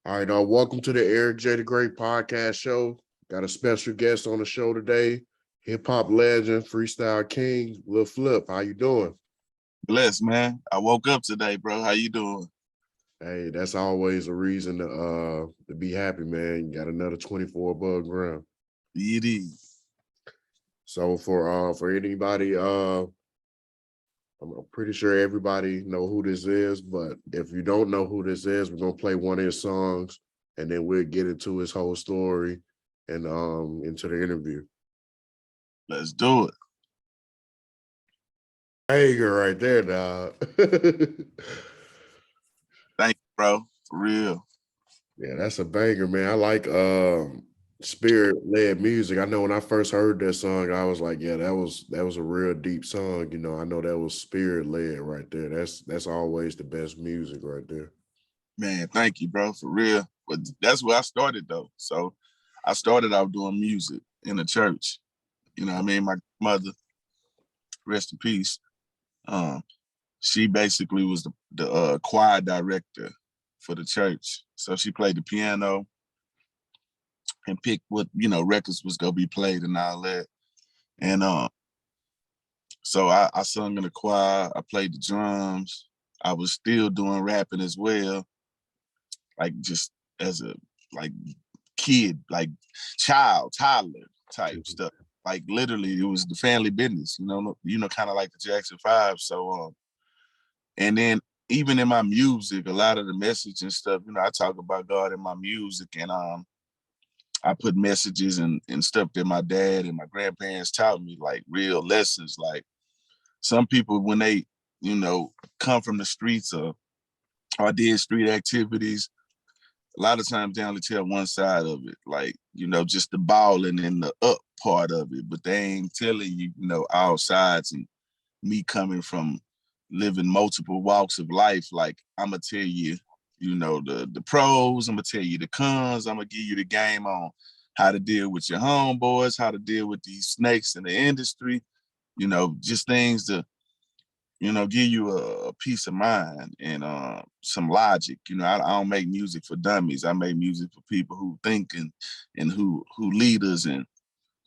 All right, welcome to the Eric J. the Great podcast show. Got a special guest on the show today, hip hop legend, Freestyle King, Lil Flip. How you doing? Bless, man. I woke up today, bro. How you doing? Hey, that's always a reason to be happy, man. You got another 24 above ground. It is. So for anybody, I'm pretty sure everybody know who this is, but if you don't know who this is, we're gonna play one of his songs, and then we'll get into his whole story and into the interview. Let's do it. Banger right there, dog. Thank you, bro. For real. Yeah, that's a banger, man. I like spirit-led music. I know when I first heard that song, I was like, yeah, that was a real deep song. I know that was spirit-led right there. That's always the best music right there. Man, thank you, bro. For real. But that's where I started though. So I started out doing music in the church. You know what I mean? My mother, rest in peace. Um, she basically was the choir director for the church. So she played the piano and picked what, records was gonna be played and all that. And so I sung in the choir, I played the drums. I was still doing rapping as well, like just as a like kid, like toddler type stuff. Like literally it was the family business, kind of like the Jackson 5. So and then even in my music, a lot of the message and stuff, I talk about God in my music, and I put messages and stuff that my dad and my grandparents taught me, like real lessons. Like some people, when they, come from the streets or did street activities, a lot of times they only tell one side of it, like, just the balling and the up part of it, but they ain't telling you, all sides. And me coming from living multiple walks of life, like I'm gonna tell you, the pros, I'm gonna tell you the cons, I'm gonna give you the game on how to deal with your homeboys, how to deal with these snakes in the industry, just things to, give you a peace of mind and some logic. I don't make music for dummies. I make music for people who think and who leaders and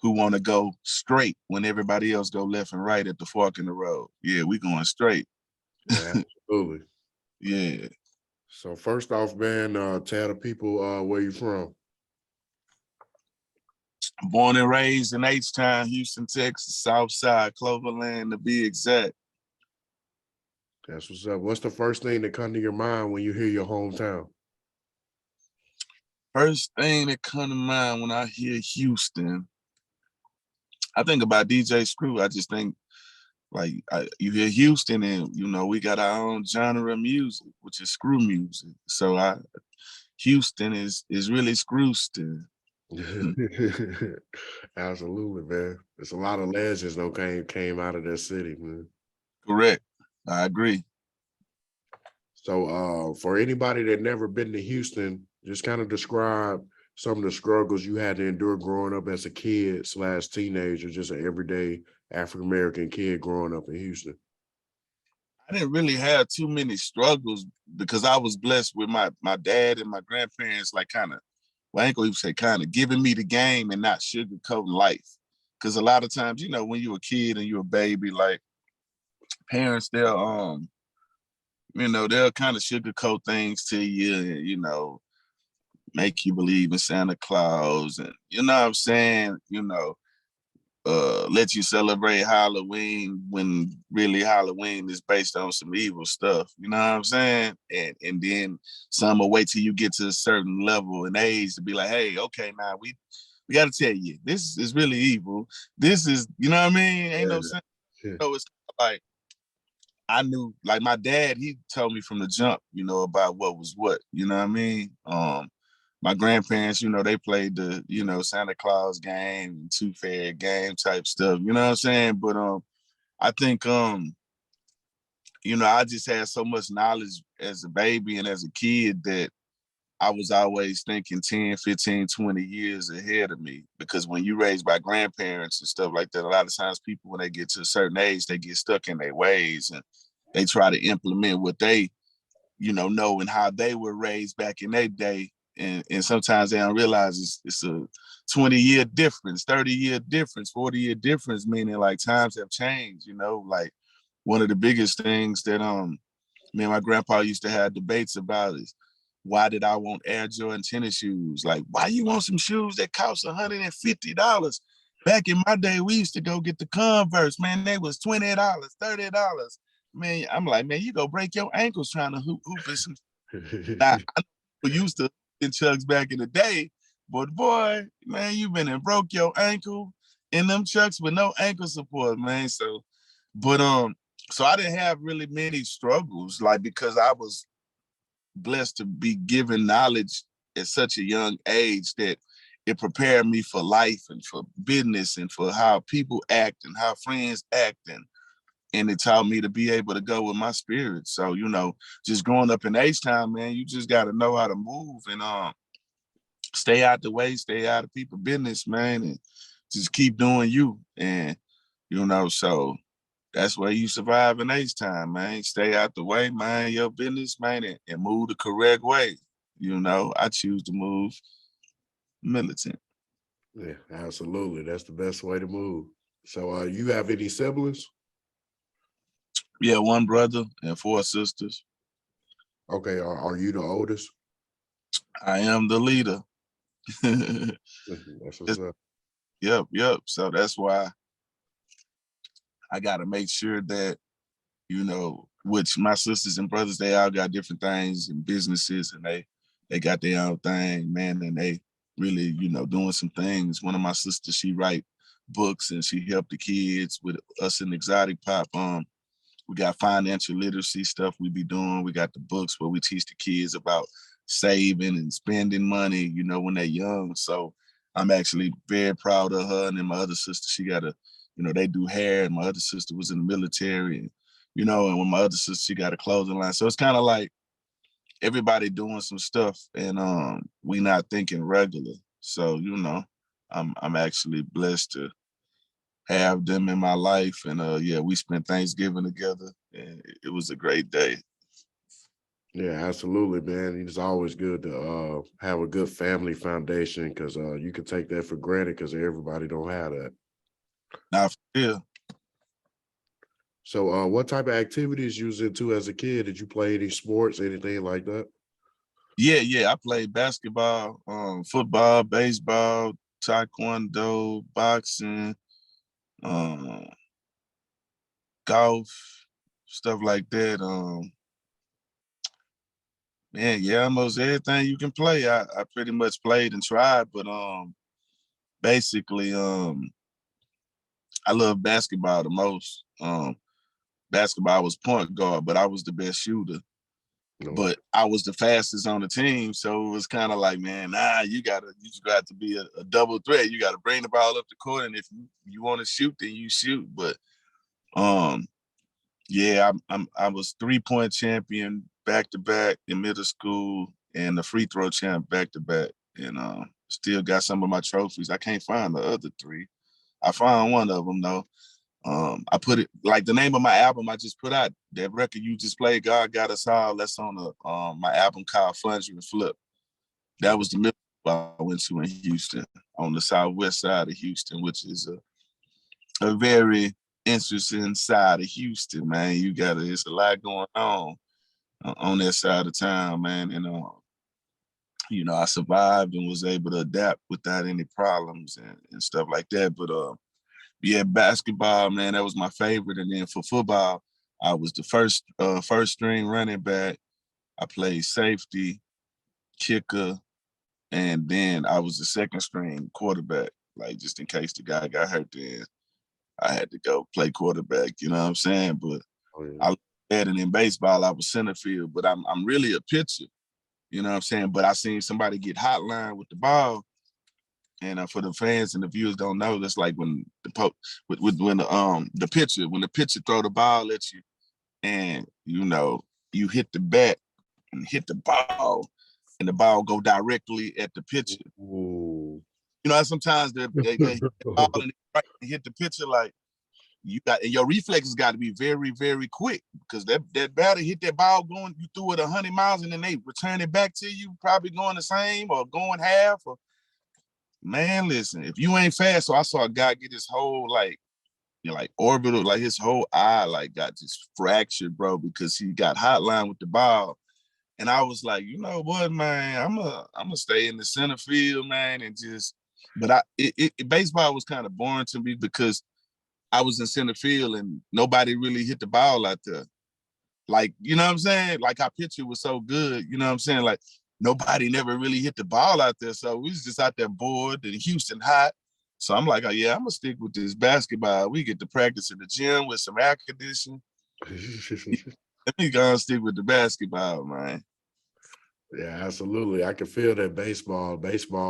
who want to go straight when everybody else go left and right at the fork in the road. Yeah, we going straight. Yeah, absolutely. Yeah. So first off, man, tell the people where you from. Born and raised in H-Town, Houston, Texas, South Side, Cloverland to be exact. That's what's up. What's the first thing that come to your mind when you hear your hometown? First thing that come to mind when I hear Houston, I think about DJ Screw. I just think like you hear Houston and we got our own genre of music, which is screw music. So Houston is really Screwston. Absolutely, man. There's a lot of legends though came out of that city, man. Correct. I agree. So for anybody that never been to Houston, just kind of describe some of the struggles you had to endure growing up as a kid slash teenager, just an everyday African American kid growing up in Houston. I didn't really have too many struggles because I was blessed with my dad and my grandparents, like kind of, well, I ain't gonna even say kind of giving me the game and not sugarcoating life. Because a lot of times, when you're a kid and you're a baby, like parents, they'll kind of sugarcoat things to you, and, make you believe in Santa Claus, and you know what I'm saying, let you celebrate Halloween when really Halloween is based on some evil stuff. You know what I'm saying? And then some will wait till you get to a certain level and age to be like, hey, okay, now we got to tell you, this is really evil. This is, you know what I mean? Ain't no sense. Yeah. So it's like I knew, like my dad, he told me from the jump, about what was what. You know what I mean? My grandparents, they played the, Santa Claus game, Tooth Fairy game type stuff. You know what I'm saying? But I think I just had so much knowledge as a baby and as a kid that I was always thinking 10, 15, 20 years ahead of me. Because when you raised by grandparents and stuff like that, a lot of times people, when they get to a certain age, they get stuck in their ways and they try to implement what they, know and how they were raised back in their day And sometimes they don't realize it's a 20-year difference, 30-year difference, 40-year difference, meaning like times have changed, you know. Like one of the biggest things that me and my grandpa used to have debates about is, why did I want Air Jordan tennis shoes? Like, why you want some shoes that cost $150? Back in my day, we used to go get the Converse, man. They was $20, $30. Man, I'm like, man, you go break your ankles trying to hoop in some. Now, I know people used to in chucks back in the day, but boy, man, you been and broke your ankle in them chucks with no ankle support, man. So I didn't have really many struggles, like, because I was blessed to be given knowledge at such a young age that it prepared me for life and for business and for how people act and how friends act, and it taught me to be able to go with my spirit. So, you know, just growing up in H-Town, man, you just got to know how to move and stay out the way, stay out of people's business, man, and just keep doing you. And, you know, so that's where you survive in H-Town, man. Stay out the way, mind your business, man, and move the correct way. You know, I choose to move militant. Yeah, absolutely. That's the best way to move. So you have any siblings? Yeah, one brother and four sisters. Okay, are you the oldest? I am the leader. That's what's up. Yep. So that's why I got to make sure that, you know, which my sisters and brothers, they all got different things and businesses, and they got their own thing, man, and they really, you know, doing some things. One of my sisters, she write books and she helped the kids with us in Exotic Pop. We got financial literacy stuff we be doing. We got the books where we teach the kids about saving and spending money, you know, when they're young. So I'm actually very proud of her. And then my other sister, she got you know, they do hair, and my other sister was in the military, and, you know, and when my other sister, she got a clothing line. So it's kind of like everybody doing some stuff, and we not thinking regular. So, you know, I'm actually blessed to have them in my life. And yeah, we spent Thanksgiving together, and it was a great day. Yeah, absolutely, man. It's always good to have a good family foundation, because you can take that for granted because everybody don't have that. Now, for real. So what type of activities you was into as a kid? Did you play any sports, anything like that? Yeah. I played basketball, football, baseball, taekwondo, boxing, um, golf, stuff like that. Man, yeah, almost everything you can play, I pretty much played and tried. But basically, I love basketball the most. Basketball was point guard, but I was the best shooter. No. But I was the fastest on the team, so it was kind of like, man, you just got to be a double threat. You got to bring the ball up the court, and if you want to shoot, then you shoot. But um, yeah, I was 3-point champion back to back in middle school, and the free throw champ back to back, and still got some of my trophies. I can't find the other three. I found one of them though. I put it, like, the name of my album I just put out, that record you just played, God Got Us All, that's on my album called Funds and Flip. That was the middle school I went to in Houston, on the southwest side of Houston, which is a very interesting side of Houston, man. It's a lot going on that side of town, man. And you know, I survived and was able to adapt without any problems and stuff like that. But yeah, basketball, man, that was my favorite. And then for football, I was the first string running back. I played safety, kicker, and then I was the second string quarterback. Like, just in case the guy got hurt, then I had to go play quarterback. You know what I'm saying? But Oh, yeah. I had, and in baseball, I was center field. But I'm really a pitcher. You know what I'm saying? But I seen somebody get hotline with the ball. And for the fans and the viewers don't know, that's like when the pitcher throw the ball at you, and, you know, you hit the bat and hit the ball, and the ball go directly at the pitcher. Ooh. You know, sometimes they hit the ball and they hit the pitcher, like, and your reflexes got to be very, very quick, because that batter hit that ball going, you threw it 100 miles and then they return it back to you, probably going the same or going half. Or man, listen, if you ain't fast, so I saw a guy get his whole like orbital, like his whole eye like got just fractured, bro, because he got hotline with the ball. And I was like, you know what, man, I'm gonna stay in the center field, man, and just. But baseball was kind of boring to me because I was in center field and nobody really hit the ball out there. Like, you know what I'm saying? Like, our pitcher was so good, you know what I'm saying? Like, nobody never really hit the ball out there. So we was just out there bored and Houston hot. So I'm like, oh yeah, I'm gonna stick with this basketball. We get to practice in the gym with some air conditioning. Let me go and stick with the basketball, man. Yeah, absolutely. I can feel that baseball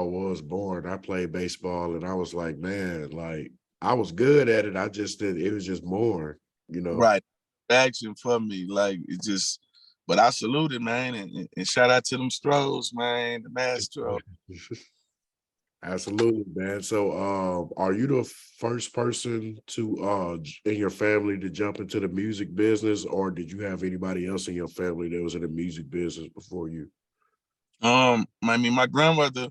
was boring. I played baseball and I was like, man, like I was good at it. I just did, it was just more, you know. Right. Action for me. Like, it just, but I saluted, man, and shout out to them Stros, man, the Mastro. Absolutely, man. So are you the first person to in your family to jump into the music business, or did you have anybody else in your family that was in the music business before you? I mean, my grandmother,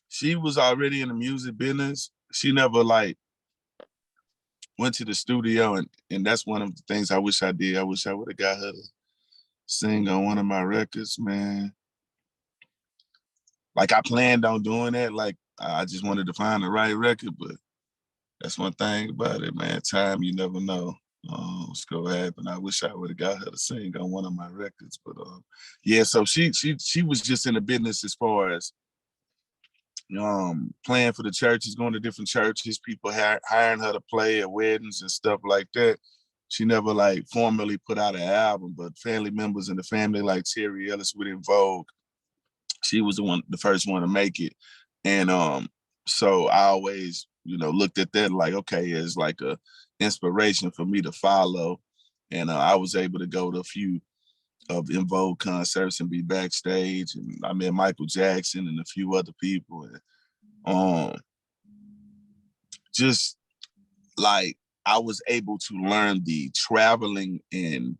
she was already in the music business. She never like went to the studio, and that's one of the things I wish I did. I wish I would have got her to sing on one of my records, man. Like, I planned on doing that. Like, I just wanted to find the right record, but that's one thing about it, man. Time, you never know what's gonna happen. I wish I would have got her to sing on one of my records, but yeah. So she was just in the business as far as playing for the churches, going to different churches, people hiring her to play at weddings and stuff like that. She never like formally put out an album, but family members in the family like Terry Ellis with En Vogue, she was the first one to make it. And so I always, looked at that like, okay, it's like a inspiration for me to follow. And I was able to go to a few of En Vogue concerts and be backstage. And I met Michael Jackson and a few other people. And just like I was able to learn the traveling and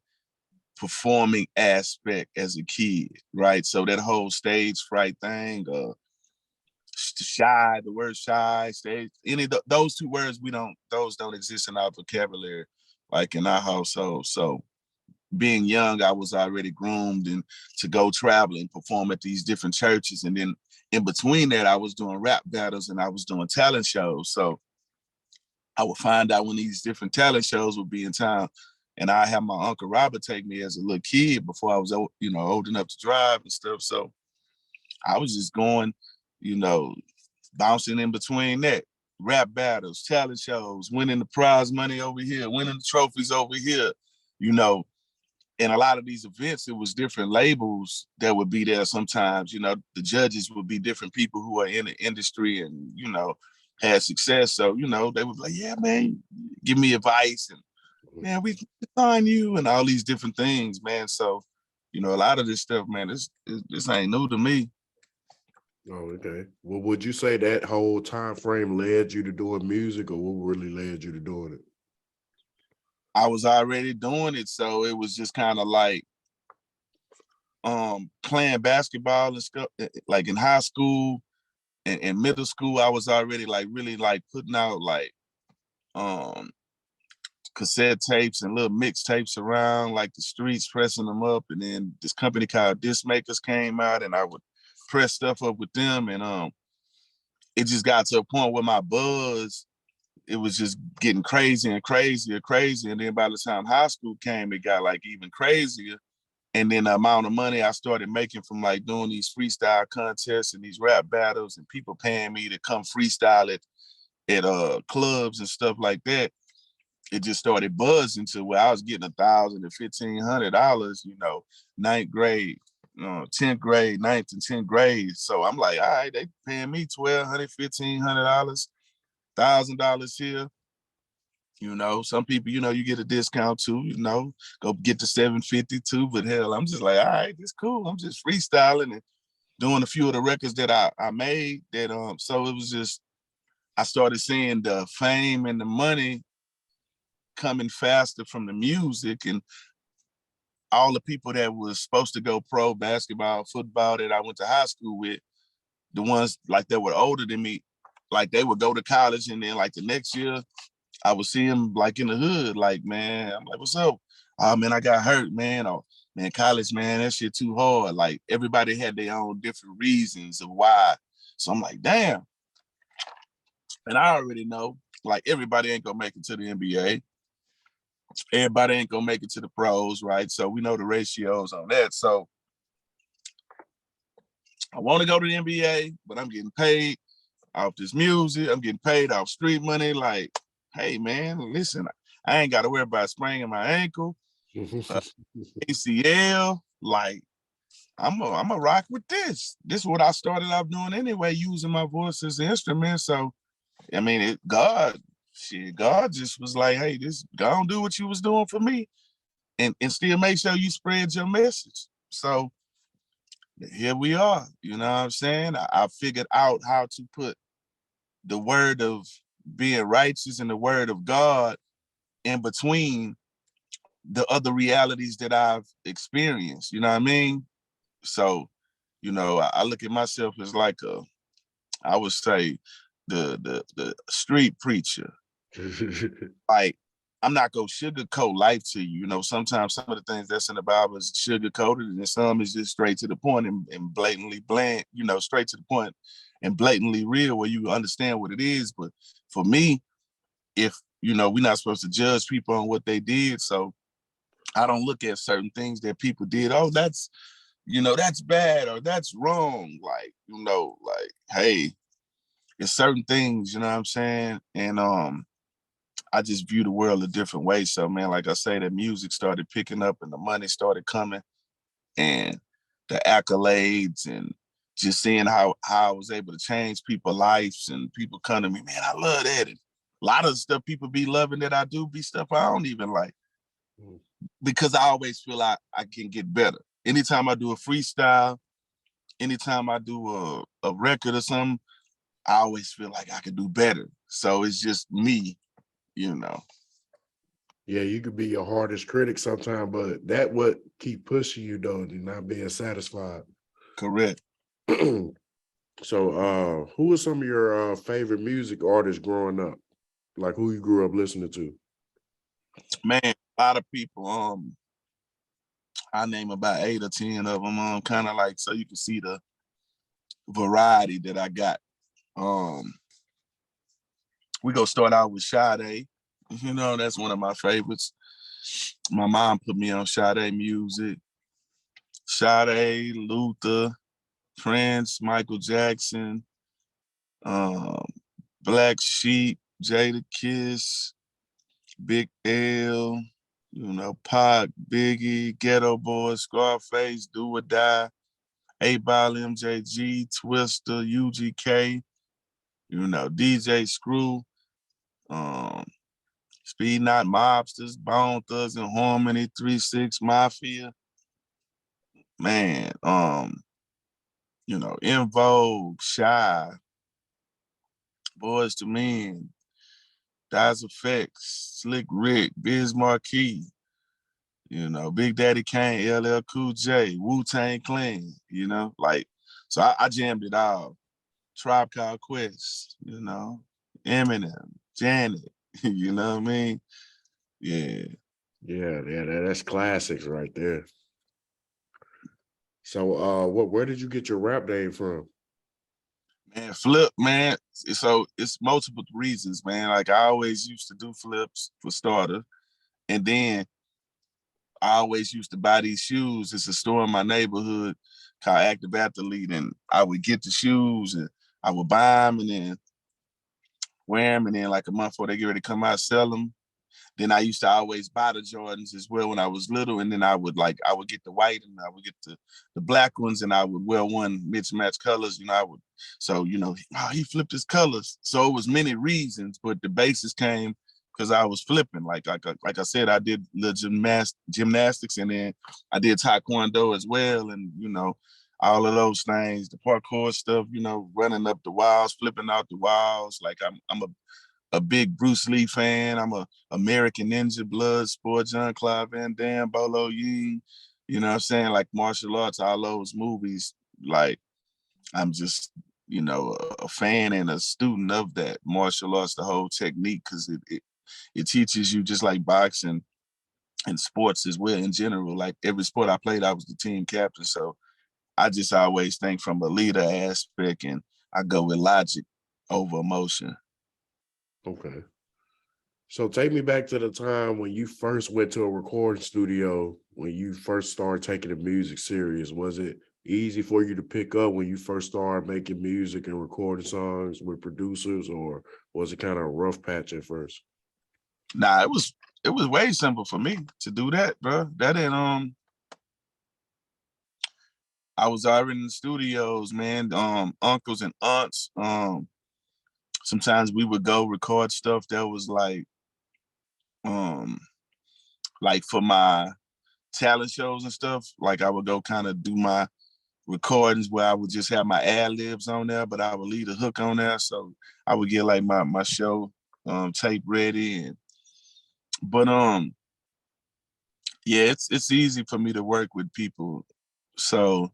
performing aspect as a kid, right? So that whole stage fright thing, shy, the word shy, stage, those two words, those don't exist in our vocabulary, like in our household. So being young, I was already groomed and to go travel and perform at these different churches. And then in between that, I was doing rap battles and I was doing talent shows. So I would find out when these different talent shows would be in town. And I had my Uncle Robert take me as a little kid before I was, old enough to drive and stuff. So I was just going, bouncing in between that. Rap battles, talent shows, winning the prize money over here, winning the trophies over here, And a lot of these events, it was different labels that would be there sometimes. The judges would be different people who are in the industry and, had success. So, they would be like, yeah, man, give me advice. And, man, we can sign you and all these different things, man. So, a lot of this stuff, man, this ain't new to me. Oh, okay. Well, would you say that whole time frame led you to doing music, or what really led you to doing it? I was already doing it, so it was just kind of like playing basketball and stuff. Like in high school and middle school, I was already like really like putting out like cassette tapes and little mixtapes around like the streets, pressing them up. And then this company called Disc Makers came out, and I would press stuff up with them. And it just got to a point where my buzz, it was just getting crazy and crazier, crazy. And then by the time high school came, it got like even crazier. And then the amount of money I started making from like doing these freestyle contests and these rap battles and people paying me to come freestyle at clubs and stuff like that, it just started buzzing to where I was getting $1,000 to $1,500, ninth grade, 10th grade, ninth and 10th grade. So I'm like, all right, they paying me $1,200, $1,500, $1,000 here. Some people, you get a discount too, go get the $750 too. But hell, I'm just like, all right, it's cool. I'm just freestyling and doing a few of the records that I made that, so it was just, I started seeing the fame and the money coming faster from the music, and all the people that was supposed to go pro basketball, football that I went to high school with, the ones like that were older than me, like they would go to college, and then like the next year I would see them like in the hood, like, man, I'm like, what's up? Oh man, I got hurt, man. Oh man, college, man, that shit too hard. Like everybody had their own different reasons of why. So I'm like, damn. And I already know, like everybody ain't gonna make it to the NBA. Everybody ain't gonna make it to the pros, right? So we know the ratios on that. So I want to go to the NBA, but I'm getting paid off this music. I'm getting paid off street money. Like, hey man, listen, I ain't got to worry about spraining my ankle, ACL. Like, I'm a rock with this. This is what I started off doing anyway, using my voice as an instrument. So, I mean, God just was like, hey, this go on, do what you was doing for me, and still make sure you spread your message. So here we are. You know what I'm saying? I figured out how to put the word of being righteous and the word of God in between the other realities that I've experienced. You know what I mean? So, you know, I look at myself as like I would say the street preacher. Like, I'm not gonna sugarcoat life to you. You know, sometimes some of the things that's in the Bible is sugarcoated, and some is just straight to the point and blatantly bland, you know, straight to the point and blatantly real where you understand what it is. But for me, if, you know, we're not supposed to judge people on what they did. So I don't look at certain things that people did. Oh, that's, you know, that's bad or that's wrong. Like, you know, like, hey, it's certain things, you know what I'm saying? And I just view the world a different way. So man, like I say, the music started picking up and the money started coming, and the accolades, and just seeing how I was able to change people's lives, and people come to me, man, I love that. And a lot of the stuff people be loving that I do be stuff I don't even like, because I always feel I can get better. Anytime I do a freestyle, anytime I do a record or something, I always feel like I could do better. So it's just me, you know. Yeah, you could be your hardest critic sometimes, but that what keep pushing you though, and not being satisfied. Correct. So who are some of your favorite music artists growing up? Like who you grew up listening to? Man, a lot of people. I name about 8 or 10 of them. Kind of like so you can see the variety that I got. We go start out with Sade. You know, that's one of my favorites. My mom put me on Sade music. Sade, Luther, Prince, Michael Jackson, um, Black Sheep, Jada Kiss, Big L, you know, Pac, Biggie, Ghetto Boy, Scarface, Do or Die, 8 Ball MJG, Twister, UGK, you know, DJ Screw, um, Speed Not Mobsters, Bone Thugs and Harmony, 3-6 Mafia, man, you know, In Vogue, Shy, Boys to Men, Dies Effects, Slick Rick, Biz Marquee, you know, Big Daddy Kane, LL Cool J, Wu-Tang Clan, you know, like, so I jammed it all. Tribe Called Quest, you know, Eminem, Janet, you know what I mean? Yeah. Yeah, that's classics right there. So where did you get your rap name from? Man, Flip, man. So it's multiple reasons, man. Like I always used to do flips for starter. And then I always used to buy these shoes. It's a store in my neighborhood called Active Athlete. And I would get the shoes and I would buy them and then wear them. And then like a month before they get ready to come out, sell them. Then I used to always buy the Jordans as well when I was little. And then I would get the white and I would get the black ones and I would wear one mix and match colors. You know, so, you know, oh, he flipped his colors. So it was many reasons, but the basis came because I was flipping. Like I said, I did the gymnastics and then I did Taekwondo as well. And, you know, all of those things, the parkour stuff, you know, running up the walls, flipping out the walls. Like I'm a big Bruce Lee fan. I'm a American Ninja, Blood, Sport, John Claude Van Damme, Bolo Ying. You know what I'm saying? Like martial arts, all those movies. Like I'm just, you know, a fan and a student of that martial arts, the whole technique, because it teaches you just like boxing and sports as well in general. Like every sport I played, I was the team captain. So I just always think from a leader aspect, and I go with logic over emotion. Okay. So take me back to the time when you first went to a recording studio, when you first started taking the music serious. Was it easy for you to pick up when you first started making music and recording songs with producers, or was it kind of a rough patch at first? Nah, it was way simple for me to do that, bro. That ain't I was already in the studios, man. Uncles and aunts. Sometimes we would go record stuff that was um like for my talent shows and stuff. Like I would go kind of do my recordings where I would just have my ad libs on there, but I would leave the hook on there. So I would get like my show tape ready. But yeah, it's easy for me to work with people. So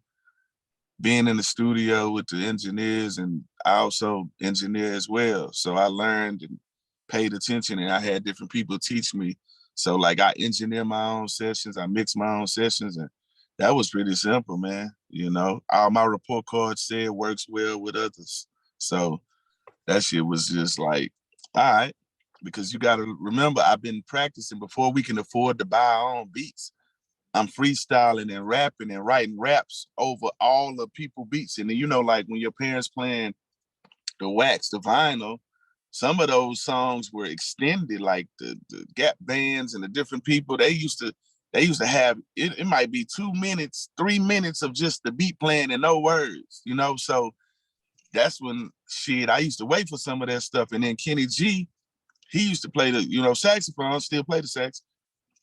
being in the studio with the engineers, and I also engineer as well. So I learned and paid attention, and I had different people teach me. So like I engineer my own sessions, I mix my own sessions, and that was pretty simple, man. You know, all my report cards said works well with others. So that shit was just like, all right, because you got to remember, I've been practicing before we can afford to buy our own beats. I'm freestyling and rapping and writing raps over all the people beats. And then, you know, like when your parents playing the wax, the vinyl, some of those songs were extended, like the Gap bands and the different people, they used to have it might be 2 minutes, 3 minutes of just the beat playing and no words, you know. So that's when shit, I used to wait for some of that stuff. And then Kenny G, he used to play the, you know, saxophone, still play the sax,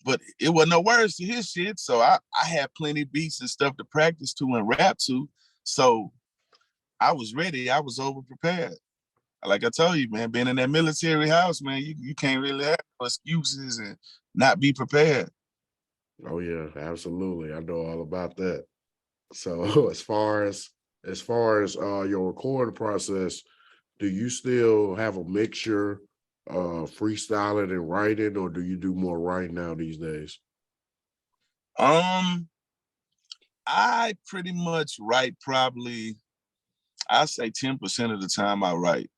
but it wasn't no words to his shit. So I had plenty of beats and stuff to practice to and rap to. So I was ready. I was over prepared. Like I told you, man, being in that military house, man, you can't really have no excuses and not be prepared. Oh yeah, absolutely. I know all about that. So as far as your recording process, do you still have a mixture freestyling and writing, or do you do more writing now these days? Um, I pretty much write probably, I say 10% of the time I write.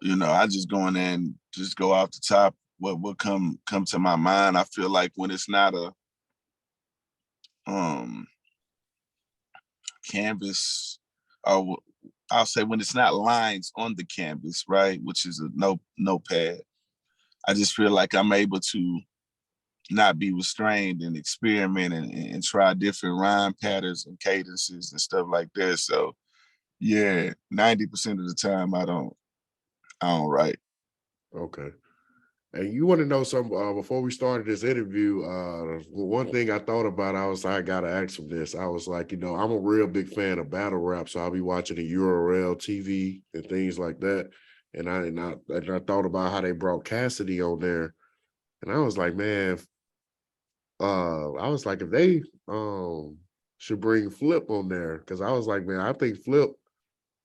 You know, I just go in there and just go off the top what come to my mind. I feel like when it's not a um canvas, or I'll say when it's not lines on the canvas, right, which is a notepad, I just feel like I'm able to not be restrained and experiment and try different rhyme patterns and cadences and stuff like that. So yeah, 90% of the time I don't write. Okay. And you want to know something before we started this interview? One thing I thought about, I was like, I gotta ask him this. I was like, I'm a real big fan of battle rap, so I'll be watching the URL TV and things like that. And I thought about how they brought Cassidy on there, and I was like, man, I was like, if they should bring Flip on there, because I was like, man, I think Flip,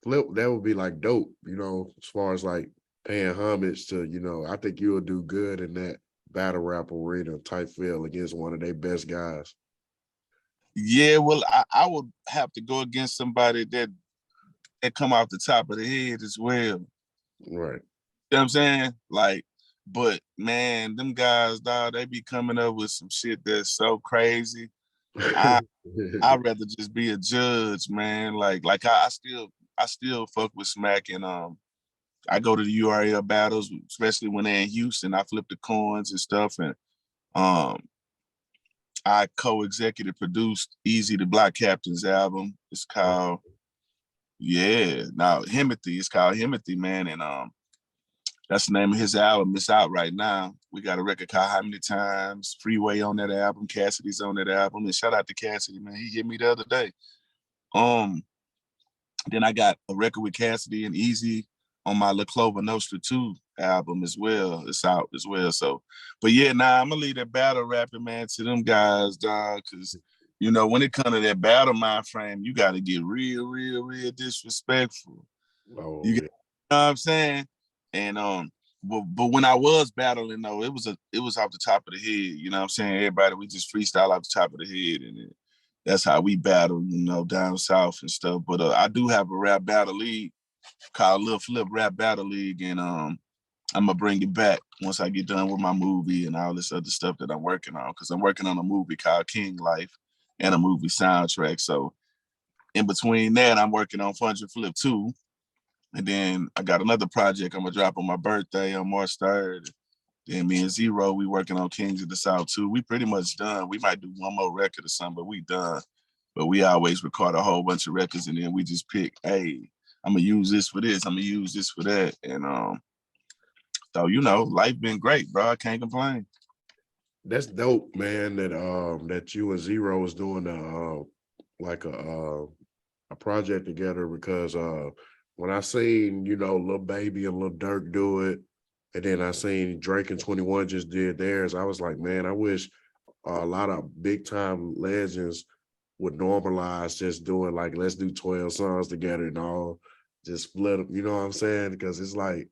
that would be like dope, as far as like paying homage to, I think you'll do good in that battle rap arena type feel against one of their best guys. Yeah, well, I would have to go against somebody that come off the top of the head as well. Right. You know what I'm saying? Like, but man, them guys, dog, they be coming up with some shit that's so crazy. I I'd rather just be a judge, man. Like I still fuck with Smack, and I go to the URL battles, especially when they're in Houston. I flip the coins and stuff, and um I co-executive produced Easy the Block Captain's album. It's called, yeah, now Himothy. It's called Himothy, man, and that's the name of his album. It's out right now. We got a record called How Many Times, Freeway on that album, Cassidy's on that album. And shout out to Cassidy, man. He hit me the other day. Um, then I got a record with Cassidy and Easy on my La Clover Nostra 2 album as well. It's out as well. So, but yeah, I'm gonna leave that battle rapping, man, to them guys, dog, because you know, when it comes to that battle mind frame, you gotta get real disrespectful. Oh, You yeah. know what I'm saying? And but when I was battling though, it was off the top of the head. You know what I'm saying? Everybody, we just freestyle off the top of the head, and that's how we battle, you know, down south and stuff. But I do have a rap battle league called Lil Flip Rap Battle League, and I'm gonna bring it back once I get done with my movie and all this other stuff that I'm working on. Because I'm working on a movie called King Life and a movie soundtrack. So in between that, I'm working on Fun Flip 2. And then I got another project I'm gonna drop on my birthday on March 3rd. Then me and Zero, we working on Kings of the South too. We pretty much done. We might do one more record or something, but we done. But we always record a whole bunch of records and then we just pick, hey, I'm gonna use this for this, I'm gonna use this for that. And so you know, life been great, bro. I can't complain. That's dope, man, that you and Zero is doing like a project together, because when I seen, you know, Lil Baby and Lil Durk do it, and then I seen Drake and 21 just did theirs, I was like, man, I wish a lot of big time legends would normalize just doing like, let's do 12 songs together and all, just split them, you know what I'm saying? Because it's like,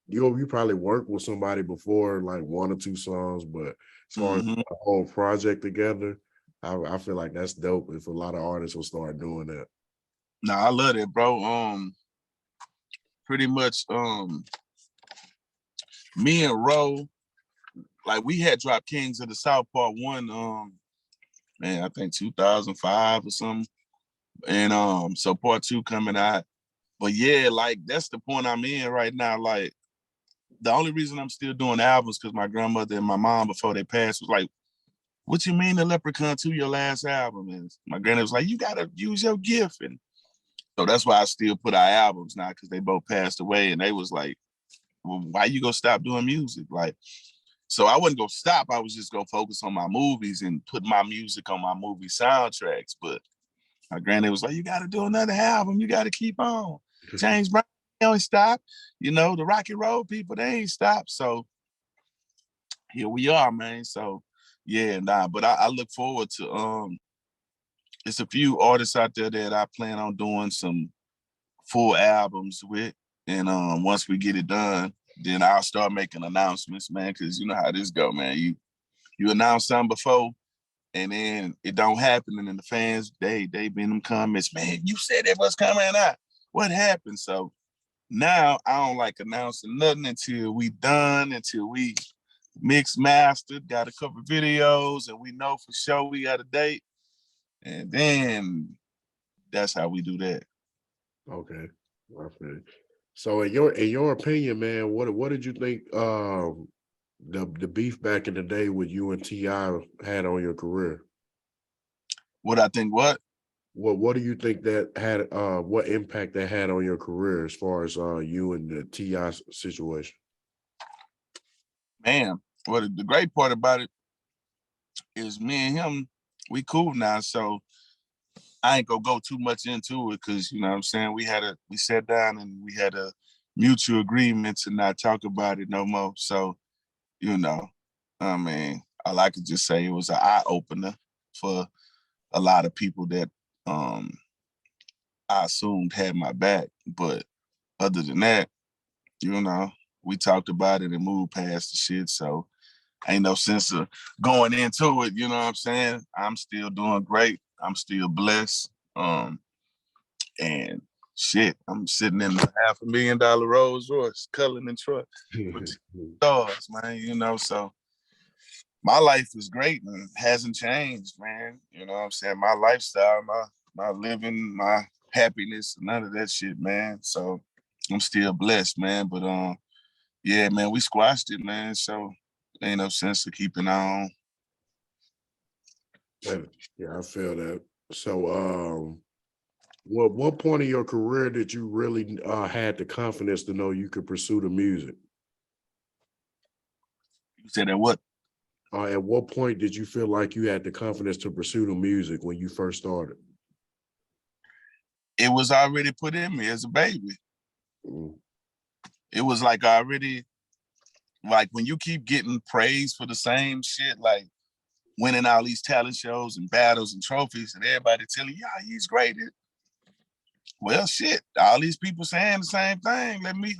you probably worked with somebody before, like one or two songs, but as far as Mm-hmm. the whole project together, I feel like that's dope if a lot of artists will start doing that. Nah, I love that, bro. Pretty much, me and Ro, like we had dropped Kings of the South Part 1, man, I think 2005 or something. And so Part 2 coming out. But yeah, like that's the point I'm in right now. Like the only reason I'm still doing albums because my grandmother and my mom before they passed was like, "What you mean the Leprechaun 2 your last album?" And my granny was like, "You gotta use your gift." And so that's why I still put out albums now because they both passed away. And they was like, "Well, why you gonna stop doing music?" Like, so I wasn't gonna stop. I was just gonna focus on my movies and put my music on my movie soundtracks. But my granny was like, "You got to do another album. You got to keep on." James Brown, they don't stop. You know, the Rocky Road people, they ain't stopped. So here we are, man. So yeah, but I look forward to it's a few artists out there that I plan on doing some full albums with. And once we get it done, then I'll start making announcements, man, because you know how this go, man. You announce something before and then it don't happen, and then the fans, they be in them comments, man, you said it was coming out. What happened? So now I don't like announcing nothing until we done, until we mixed, mastered, got a couple videos, and we know for sure we got a date. And then that's how we do that. Okay. Okay. So in your opinion, man, what did you think the beef back in the day with you and T.I. had on your career? What I think, What do you think that had what impact that had on your career as far as you and the T.I. situation? man, what the great part about it is me and him, we cool now. So I ain't gonna go too much into it because you know what I'm saying, we sat down and we had a mutual agreement to not talk about it no more. So, you know, I mean, all I could just say it was an eye opener for a lot of people that I assumed had my back. But other than that, you know, we talked about it and moved past the shit. So ain't no sense of going into it, you know what I'm saying? I'm still doing great. I'm still blessed. And shit, I'm sitting in the $500,000 Rolls Royce, Cullen and truck with stars, man, you know, so my life is great and hasn't changed, man. You know what I'm saying? My lifestyle, my living, my happiness, none of that shit, man. So I'm still blessed, man. But yeah, man, we squashed it, man. So ain't no sense of keeping on. Yeah, I feel that. So what point of your career did you really had the confidence to know you could pursue the music? You said that what? At what point did you feel like you had the confidence to pursue the music when you first started? It was already put in me as a baby. Mm. it was like already, like when you keep getting praise for the same shit, like winning all these talent shows and battles and trophies, and everybody telling you, yeah, he's great. Well, shit, all these people saying the same thing. Let me,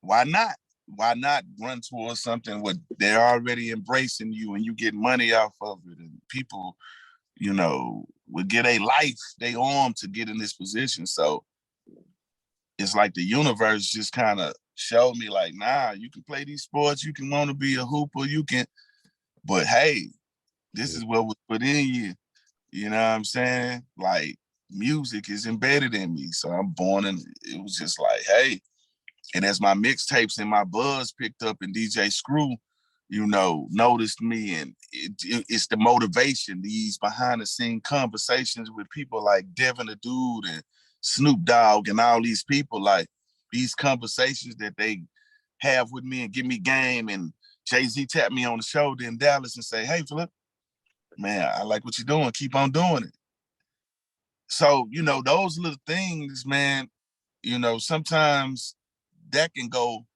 why not? Why not run towards something where they're already embracing you and you get money off of it, and people, you know, would get a life, they arm to get in this position. So it's like the universe just kind of showed me like, nah, you can play these sports, you can want to be a hooper, you can, but hey, this is what was put in you. You know what I'm saying? Like music is embedded in me. So I'm born and it was just like, hey. And as my mixtapes and my buzz picked up and DJ Screw, you know, noticed me, and it's the motivation, these behind the scene conversations with people like Devin the Dude and Snoop Dogg and all these people, like these conversations that they have with me and give me game. And Jay-Z tapped me on the shoulder in Dallas and say, hey, Flip, man, I like what you're doing. Keep on doing it. So, you know, those little things, man, you know, sometimes that can go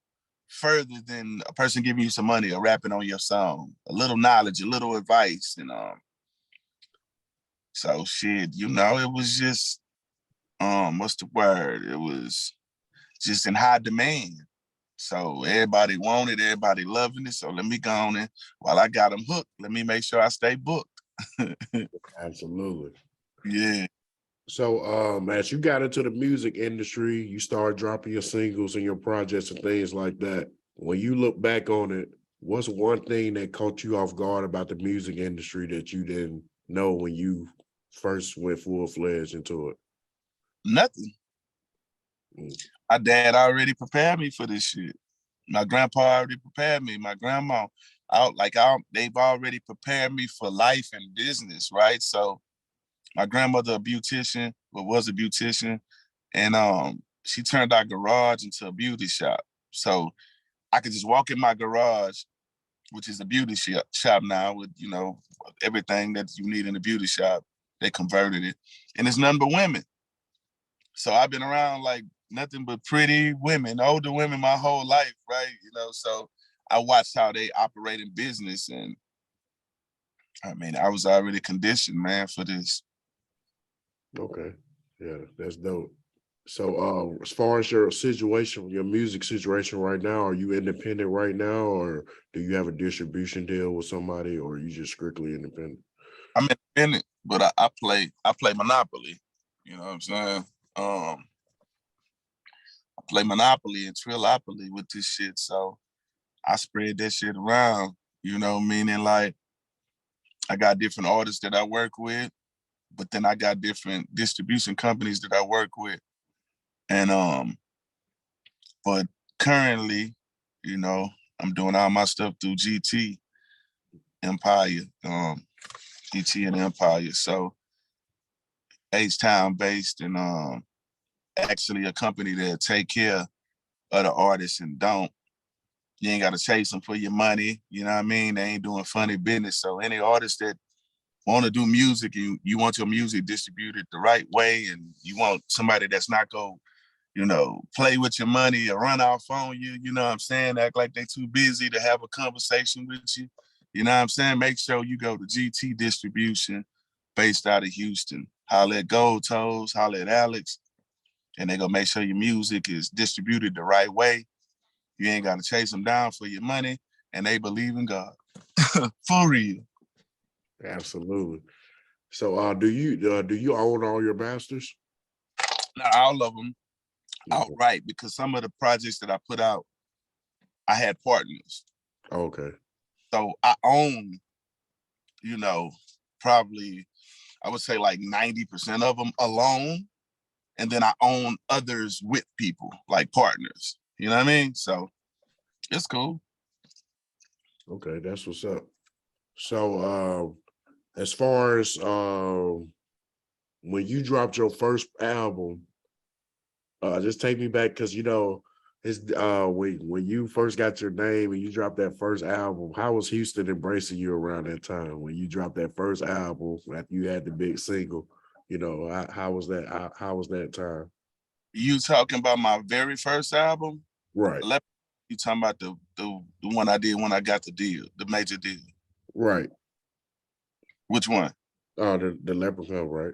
further than a person giving you some money or rapping on your song. A little knowledge, a little advice, and so shit, you know, it was just what's the word? It was just in high demand. So everybody wanted, everybody loving it. So let me go on and while I got them hooked, let me make sure I stay booked. Absolutely. Yeah. So as you got into the music industry, you started dropping your singles and your projects and things like that. When you look back on it, what's one thing that caught you off guard about the music industry that you didn't know when you first went full-fledged into it? Nothing. My dad already prepared me for this shit. My grandpa already prepared me. My grandma, they've already prepared me for life and business, right? So my grandmother, a beautician, well, was a beautician, and she turned our garage into a beauty shop. So I could just walk in my garage, which is a beauty shop now, with, you know, everything that you need in a beauty shop. They converted it, and it's nothing but women. So I've been around like nothing but pretty women, older women my whole life, right? You know, so I watched how they operate in business, and I mean, I was already conditioned, man, for this. Okay. Yeah, that's dope. So as far as your situation, your music situation right now, are you independent right now, or do you have a distribution deal with somebody, or are you just strictly independent? I'm independent, but I play Monopoly. You know what I'm saying? I play Monopoly and Trillopoly with this shit. So I spread that shit around, you know, meaning like I got different artists that I work with, but then I got different distribution companies that I work with. And but currently, you know, I'm doing all my stuff through GT Empire, GT and Empire. So H-Town based, and actually a company that take care of the artists and don't. You ain't got to chase them for your money. You know what I mean? They ain't doing funny business. So any artist that want to do music, you want your music distributed the right way, and you want somebody that's not going, you know, play with your money or run off on you, you know what I'm saying? Act like they too busy to have a conversation with you. You know what I'm saying? Make sure you go to GT Distribution based out of Houston. Holla at Gold Toes, holla at Alex, and they gonna make sure your music is distributed the right way. You ain't gotta chase them down for your money, and they believe in God. For real. Absolutely. So do you own all your masters? Not all of them outright, because some of the projects that I put out, I had partners. Okay. So I own, you know, probably I would say like 90% of them alone. And then I own others with people, like partners. You know what I mean? So it's cool. Okay, that's what's up. So as far as when you dropped your first album, just take me back, because you know it's when you first got your name and you dropped that first album, how was Houston embracing you around that time when you dropped that first album after you had the big single? You know, how was that? How was that time? You talking about my very first album? Right, You talking about the one I did when I got the deal, the major deal? right. Which one? Oh, the Leprechaun, right?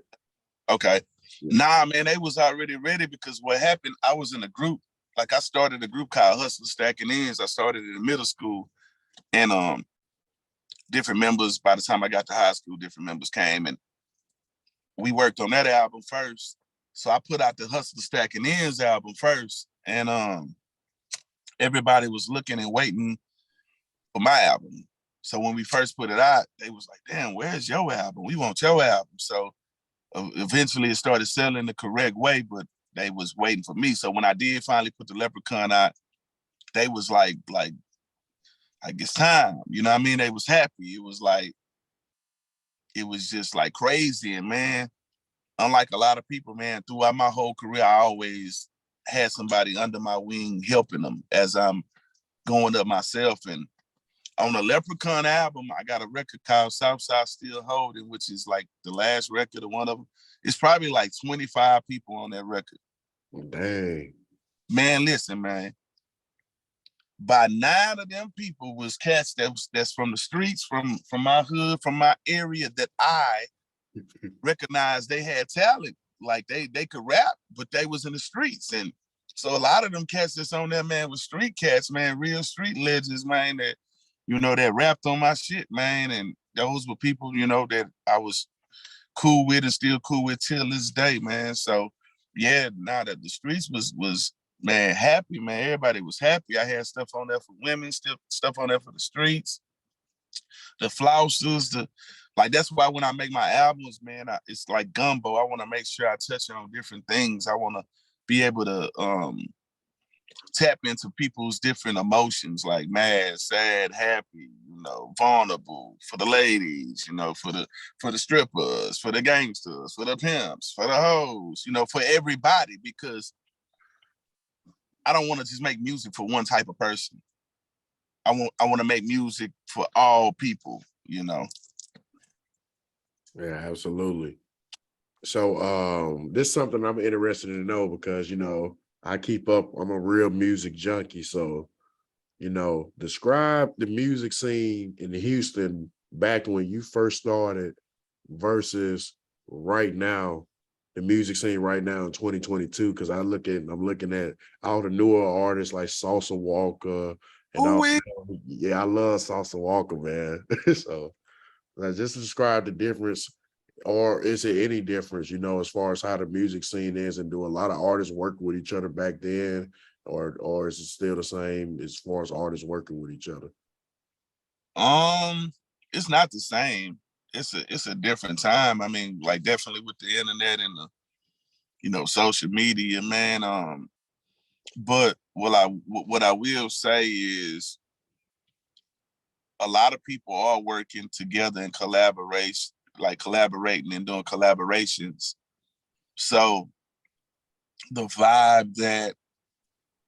Okay. Yeah. Nah, man, they was already ready because what happened, I was in a group. Like I started a group called Hustle Stacking Ends. I started in middle school. And different members, by the time I got to high school, different members came and we worked on that album first. So I put out the Hustle Stacking Ends album first. And everybody was looking and waiting for my album. So when we first put it out, they was like, damn, where's your album? We want your album. So eventually it started selling the correct way, but they was waiting for me. So when I did finally put the Leprechaun out, they was like, it's time. You know what I mean? They was happy. It was like, it was just like crazy. And man, unlike a lot of people, man, throughout my whole career, I always had somebody under my wing helping them as I'm going up myself. And on the Leprechaun album, I got a record called Southside Still Holding, which is like the last record of one of them. It's probably like 25 people on that record. Dang. Man, listen, man. By 9 of them people was cats that's from the streets, from my hood, from my area that I recognized they had talent. Like they could rap, but they was in the streets. And so a lot of them cats that's on there, man, was street cats, man, real street legends, man, that, you know, that rapped on my shit, man. And those were people, you know, that I was cool with and still cool with till this day, man. So yeah, now that the streets was man happy, man. Everybody was happy. I had stuff on there for women, still stuff on there for the streets, the flousers, the like. That's why when I make my albums, man, it's like gumbo. I want to make sure I touch on different things. I want to be able to tap into people's different emotions, like mad, sad, happy, you know, vulnerable, for the ladies, you know, for the strippers, for the gangsters, for the pimps, for the hoes, you know, for everybody, because I don't want to just make music for one type of person. I want to make music for all people, you know. Yeah, absolutely. So this is something I'm interested to know because, you know, I keep up, I'm a real music junkie. So, you know, describe the music scene in Houston back when you first started versus right now, the music scene right now in 2022. Cause I'm looking at all the newer artists like Salsa Walker and all. Ooh, Yeah, I love Salsa Walker, man. So just describe the difference, or is it any difference, you know, as far as how the music scene is, and do a lot of artists work with each other back then, or is it still the same as far as artists working with each other? it's not the same. It's a different time. I mean, like definitely with the internet and the, you know, social media, man. But what I will say is a lot of people are working together in collaboration, like collaborating and doing collaborations. So the vibe that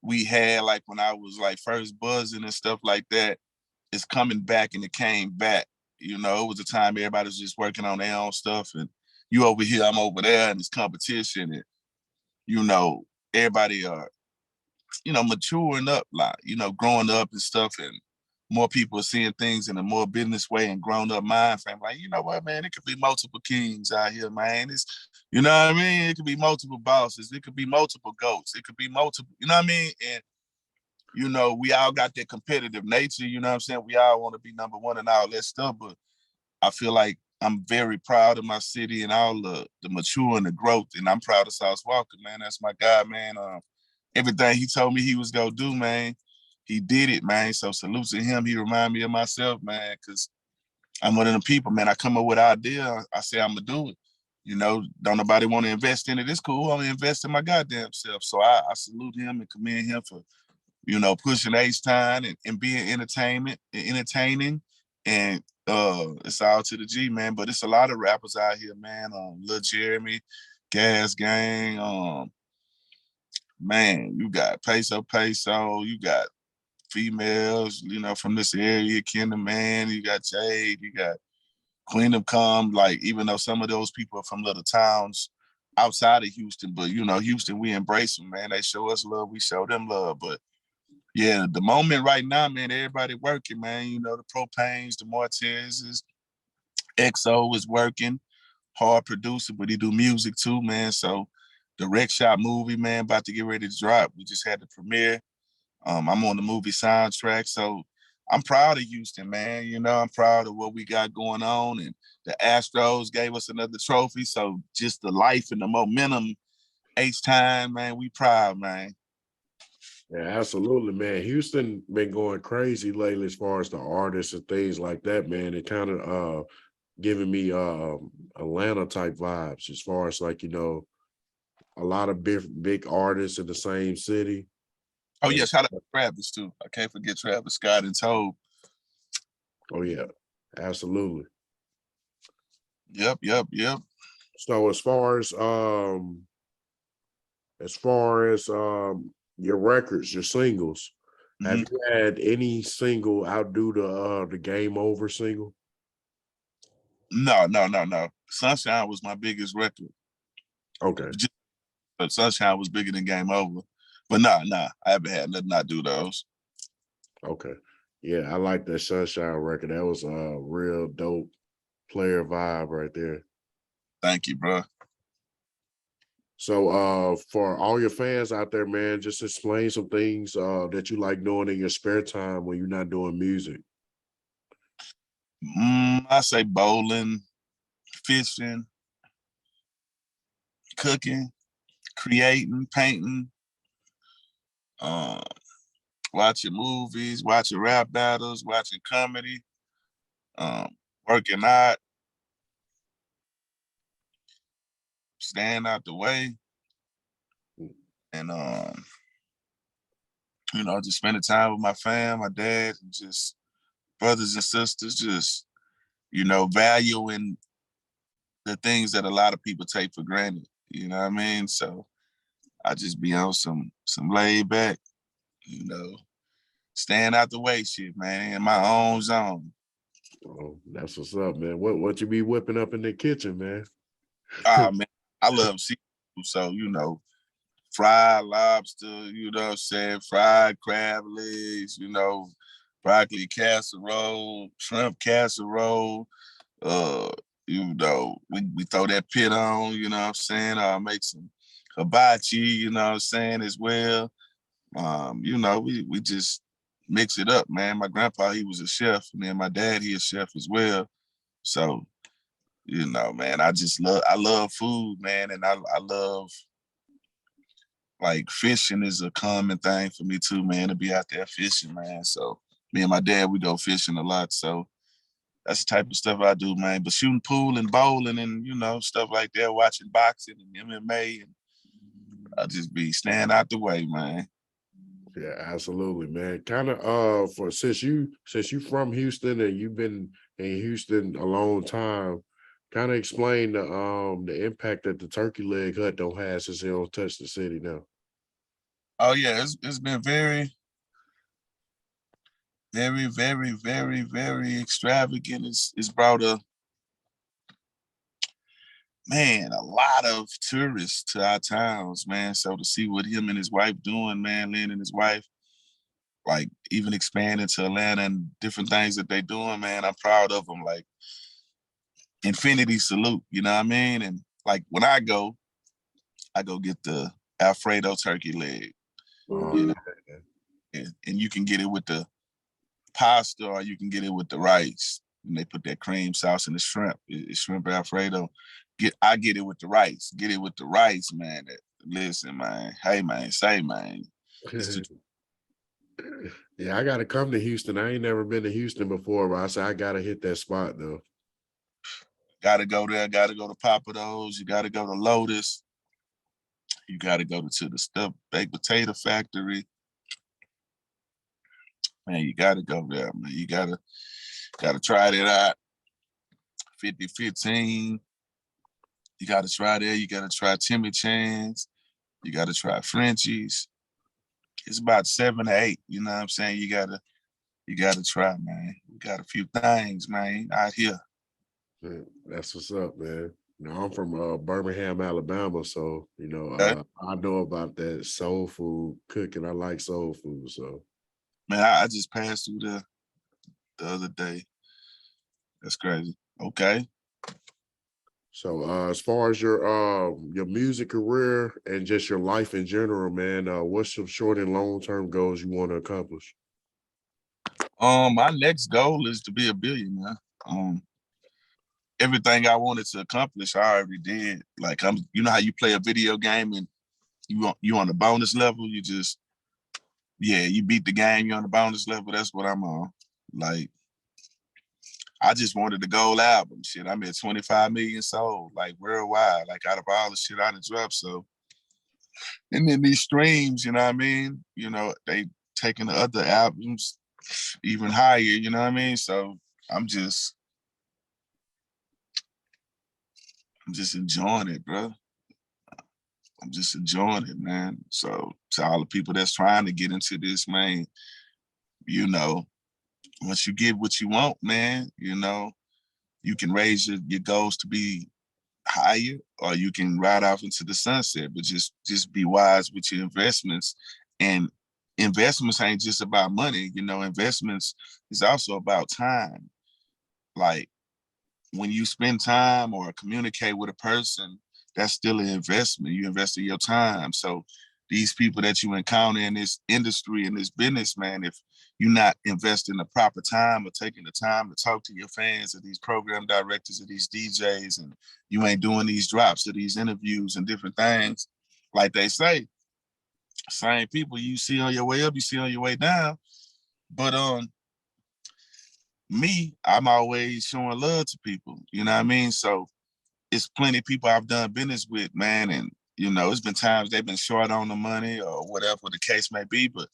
we had, like when I was like first buzzing and stuff like that, is coming back, and it came back. You know, it was a time everybody was just working on their own stuff, and you over here, I'm over there, and it's competition, and you know, everybody you know, maturing up, like, you know, growing up and stuff, and more people are seeing things in a more business way and grown up mind frame. Like, you know what, man, it could be multiple kings out here, man. It's, you know what I mean? It could be multiple bosses. It could be multiple goats. It could be multiple, you know what I mean? And, you know, we all got that competitive nature, you know what I'm saying? We all want to be number one and all that stuff, but I feel like I'm very proud of my city and all the mature and the growth. And I'm proud of Sauce Walker, man. That's my guy, man. Everything he told me he was gonna do, man, he did it, man. So salute to him. He remind me of myself, man, because I'm one of them people, man. I come up with an idea, I say I'm gonna do it. You know, don't nobody want to invest in it. It's cool. I'm gonna invest in my goddamn self. So I salute him and commend him for, you know, pushing H-Time and being entertaining. And it's all to the G, man. But it's a lot of rappers out here, man. Lil Jeremy, Gas Gang, man, you got Peso, you got females, you know, from this area, Kinder Man, you got Jade, you got Queen of Come, like, even though some of those people are from little towns, outside of Houston, but you know, Houston, we embrace them, man. They show us love, we show them love. But yeah, the moment right now, man, everybody working, man. You know, the Propanes, the Martezes, XO is working, hard producer, but he do music too, man. So the Rec Shop movie, man, about to get ready to drop. We just had the premiere. I'm on the movie soundtrack, so I'm proud of Houston, man. You know, I'm proud of what we got going on, and the Astros gave us another trophy. So just the life and the momentum, H-Time, man, we proud, man. Yeah, absolutely, man. Houston been going crazy lately as far as the artists and things like that, man. It kind of giving me Atlanta type vibes as far as like, you know, a lot of big artists in the same city. Oh And yeah, shout out to Travis too. I can't forget Travis Scott and Tobe. oh yeah, absolutely. Yep. So as far as your records, your singles, have Mhm. you had any single outdo the Game Over single? No. Sunshine was my biggest record. Okay. Just, but Sunshine was bigger than Game Over. But nah, I haven't had nothing I do those. Okay. Yeah, I like that Sunshine record. That was a real dope player vibe right there. Thank you, bro. So for all your fans out there, man, just explain some things that you like doing in your spare time when you're not doing music. I say bowling, fishing, cooking, creating, painting, um, watching movies, watching rap battles, watching comedy, um, working out, staying out the way, and you know, just spending time with my fam, my dad, and just brothers and sisters, just, you know, valuing the things that a lot of people take for granted. You know what I mean? So I just be on some laid back, you know, staying out the way shit, man, in my own zone. Oh, that's what's up, man. What you be whipping up in the kitchen, man? Ah man, I love seafood, so you know, fried lobster, you know what I'm saying, fried crab legs, you know, broccoli casserole, shrimp casserole, uh, you know, we throw that pit on, you know what I'm saying? Make some hibachi, you know what I'm saying, as well. You know, we just mix it up, man. My grandpa, he was a chef, and then my dad, he a chef as well. So, you know, man, I love food, man, and I love, like, fishing is a common thing for me too, man, to be out there fishing, man. So me and my dad, we go fishing a lot. So that's the type of stuff I do, man. But shooting pool and bowling and, you know, stuff like that, watching boxing and MMA, and I just be staying out the way, man. Yeah, absolutely, man. Kind of for since you from Houston and you've been in Houston a long time, kind of explain the impact that the turkey leg hut don't have since they don't touch the city now. Oh yeah, it's been very extravagant. It's brought a lot of tourists to our towns, man. So to see what him and his wife doing, man, Lynn and his wife, like even expanding to Atlanta and different things that they doing, man, I'm proud of them. Like, infinity salute, you know what I mean? And like when I go get the Alfredo turkey leg, you Oh, know, and you can get it with the pasta or you can get it with the rice. And they put that cream sauce in the shrimp. It's shrimp Alfredo. I get it with the rice. Get it with the rice, man. Listen, man. Hey, man. Say, man. It's the, yeah, I gotta come to Houston. I ain't never been to Houston before, but I said I gotta hit that spot though. gotta go there. Gotta go to Papados. You gotta go to Lotus. You gotta go to the stuffed baked potato factory. Man, you gotta go there, man. You gotta try that out. 5015. You gotta try there. You gotta try Timmy Chan's. You gotta try Frenchie's. It's about 7 or 8. You know what I'm saying? You gotta try, man. We got a few things, man, out here. Yeah, that's what's up, man. No, I'm from Birmingham, Alabama, so Okay? I know about that soul food cooking. I like soul food, so Man, I just passed through the other day. That's crazy. Okay. as far as your music career and just your life in general, man, what's some short and long term goals you want to accomplish? My next goal is to be a billionaire. Um, Everything I wanted to accomplish, I already did. Like you know how you play a video game and you on the bonus level, you beat the game, you're on the bonus level. That's what I'm on. Like, I just wanted the gold album. Shit, I'm at 25 million sold, like worldwide, like out of all the shit I done dropped. So, and then these streams, you know what I mean? They taking the other albums even higher, you know what I mean? So I'm just I'm just enjoying it, bro. I'm just enjoying it, man. So to all the people that's trying to get into this, man, you know, once you get what you want, man, you can raise your goals to be higher, or you can ride off into the sunset. But just be wise with your investments. And investments ain't just about money. Investments is also about time. Like, when you spend time or communicate with a person, that's still an investment. You invest in your time. So these people that you encounter in this industry, in this business, man, if you're not investing the proper time or taking the time to talk to your fans or these program directors or these DJs, and you ain't doing these drops or these interviews and different things, like they say, same people you see on your way up, you see on your way down. But me, I'm always showing love to people. You know what I mean? So it's plenty of people I've done business with, man, and it's been times they've been short on the money or whatever the case may be, but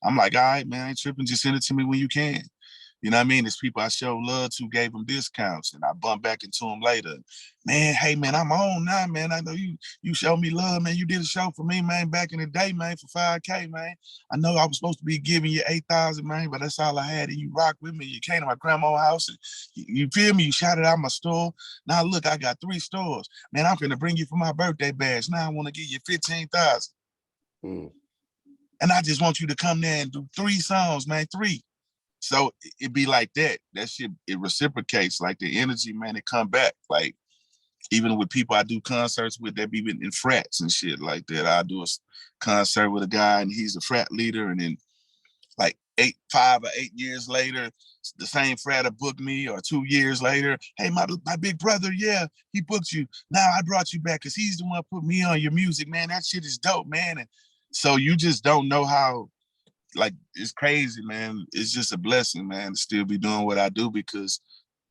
I'm like, all right, man, I ain't tripping. Just send it to me when you can. You know what I mean? There's people I show love to, gave them discounts, and I bump back into them later. Man, hey, man, I'm on now, man. I know you showed me love, man. You did a show for me, man, back in the day, man, for 5K, man. I know I was supposed to be giving you 8,000, man, but that's all I had, and you rocked with me. You came to my grandma's house, and you feel me? You shouted out my store. Now, look, I got 3 stores. Man, I'm finna bring you for my birthday bash. Now I want to give you 15,000. Mm. And I just want you to come there and do 3 songs, man, 3. So it be like that. That shit, it reciprocates. Like the energy, man, it come back. Like, even with people I do concerts with, they be in frats and shit like that. I do a concert with a guy and he's a frat leader, and then like 5 or 8 years later, the same frat will book me, or 2 years later, hey, my big brother, yeah, he booked you. Now I brought you back because he's the one put me on your music, man. That shit is dope, man. And so you just don't know how, like, it's crazy, man. It's just a blessing, man, to still be doing what I do, because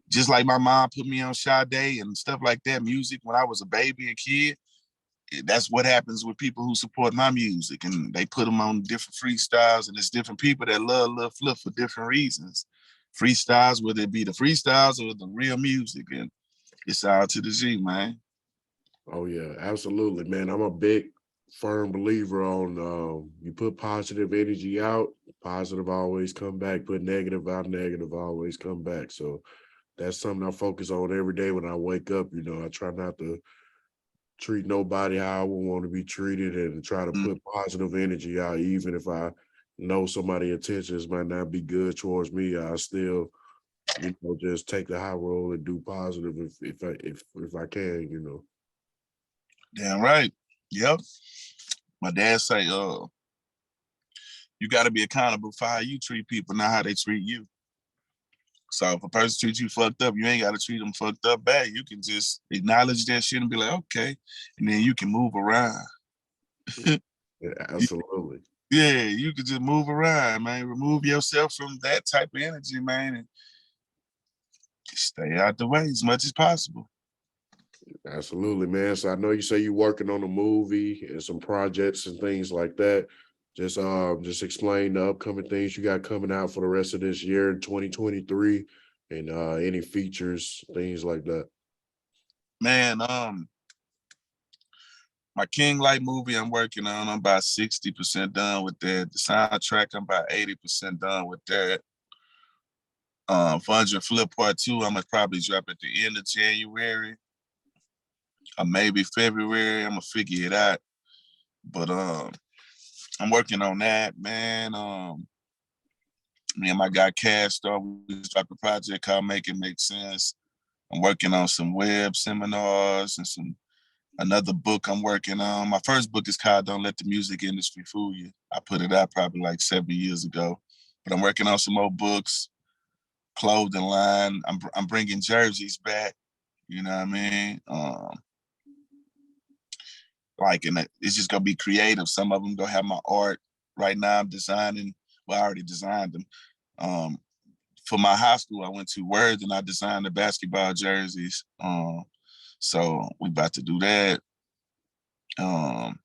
just like my mom put me on Sade and stuff like that, music, when I was a baby and kid, that's what happens with people who support my music, and they put them on different freestyles, and it's different people that love Lil Flip for different reasons. Freestyles, whether it be the freestyles or the real music, and it's all to the G, man. Oh yeah, absolutely, man. I'm a big firm believer on you put positive energy out, positive always come back. Put negative out, negative always come back. So that's something I focus on every day when I wake up. I try not to treat nobody how I would want to be treated, and try to Mm, put positive energy out, even if I know somebody's intentions might not be good towards me. I still, just take the high road and do positive if I can. damn right. Yep. My dad say, you got to be accountable for how you treat people, not how they treat you. So if a person treats you fucked up, you ain't got to treat them fucked up bad. You can just acknowledge that shit and be like, okay, and then you can move around. Yeah, absolutely. Yeah, you can just move around, man. Remove yourself from that type of energy, man, and stay out the way as much as possible. Absolutely, man. So I know you say you're working on a movie and some projects and things like that. Just explain the upcoming things you got coming out for the rest of this year in 2023, and any features, things like that. Man, my King Light movie I'm working on, I'm about 60% done with that. The soundtrack, I'm about 80% done with that. Lil Flip Part 2, I'm gonna probably drop at the end of January. or maybe February. I'm gonna figure it out. But I'm working on that, man. Me and my guy Cash Star, we just dropped a project called Make It Make Sense. I'm working on some web seminars and another book I'm working on. My first book is called Don't Let the Music Industry Fool You. I put it out probably like 7 years ago. But I'm working on some more books, clothing line. I'm bringing jerseys back. You know what I mean? And it's just gonna be creative. Some of them gonna have my art. Right now, I'm designing. Well, I already designed them. For my high school, I went to Word and I designed the basketball jerseys. So we about to do that. And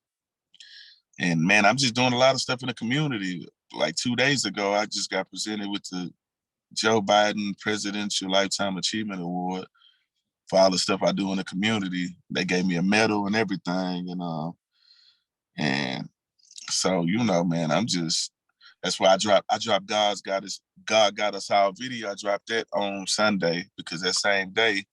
man, I'm just doing a lot of stuff in the community. Like 2 days ago, I just got presented with the Joe Biden Presidential Lifetime Achievement Award for all the stuff I do in the community. They gave me a medal and everything, and so man, that's why I dropped God Got Us All video. I dropped that on Sunday because that same day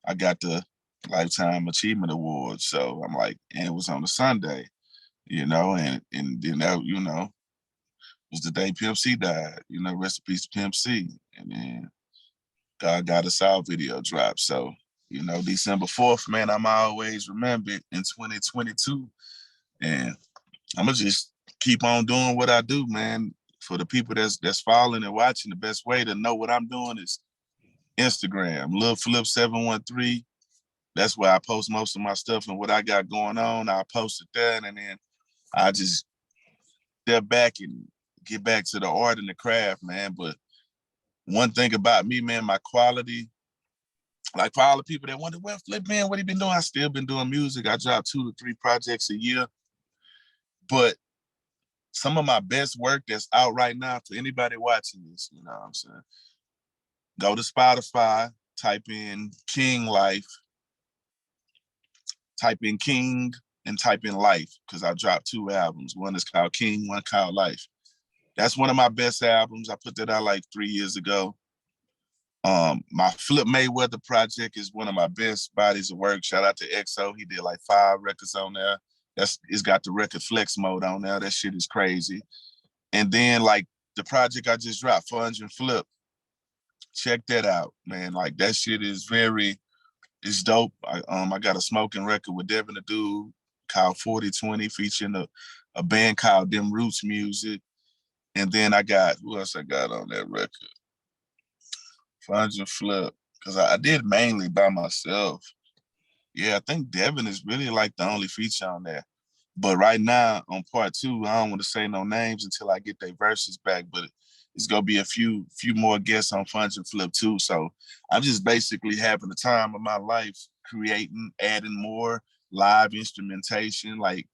I got the Lifetime Achievement Award. So I'm like, and it was on a Sunday, and then that, was the day Pimp C died. Rest in peace to Pimp C. And then God Got Us All video dropped. So, December 4th, man, I'm always remembered in 2022. And I'm gonna just keep on doing what I do, man. For the people that's following and watching, the best way to know what I'm doing is Instagram, Lil Flip 713. That's where I post most of my stuff and what I got going on. I post it there, and then I just step back and get back to the art and the craft, man. But one thing about me, man, my quality, like for all the people that wonder, well, Flip, man, what he been doing? I still been doing music. I drop 2 to 3 projects a year. But some of my best work that's out right now for anybody watching this, you know what I'm saying? Go to Spotify, type in King Life, type in King and type in Life, because I dropped 2 albums. One is called King, one called Life. That's one of my best albums. I put that out like 3 years ago. My Flip Mayweather project is one of my best bodies of work. Shout out to EXO. He did like 5 records on there. It's got the record flex mode on there. That shit is crazy. And then like the project I just dropped, 400 Flip. Check that out, man. Like that shit is it's dope. I got a smoking record with Devin the Dude called 4020 featuring a band called Them Roots Music. And then who else I got on that record? 400 Flip, because I did mainly by myself. Yeah, I think Devin is really like the only feature on there. But right now on part 2, I don't want to say no names until I get their verses back, but it's gonna be a few more guests on 400 Flip too. So I'm just basically having the time of my life creating, adding more live instrumentation, like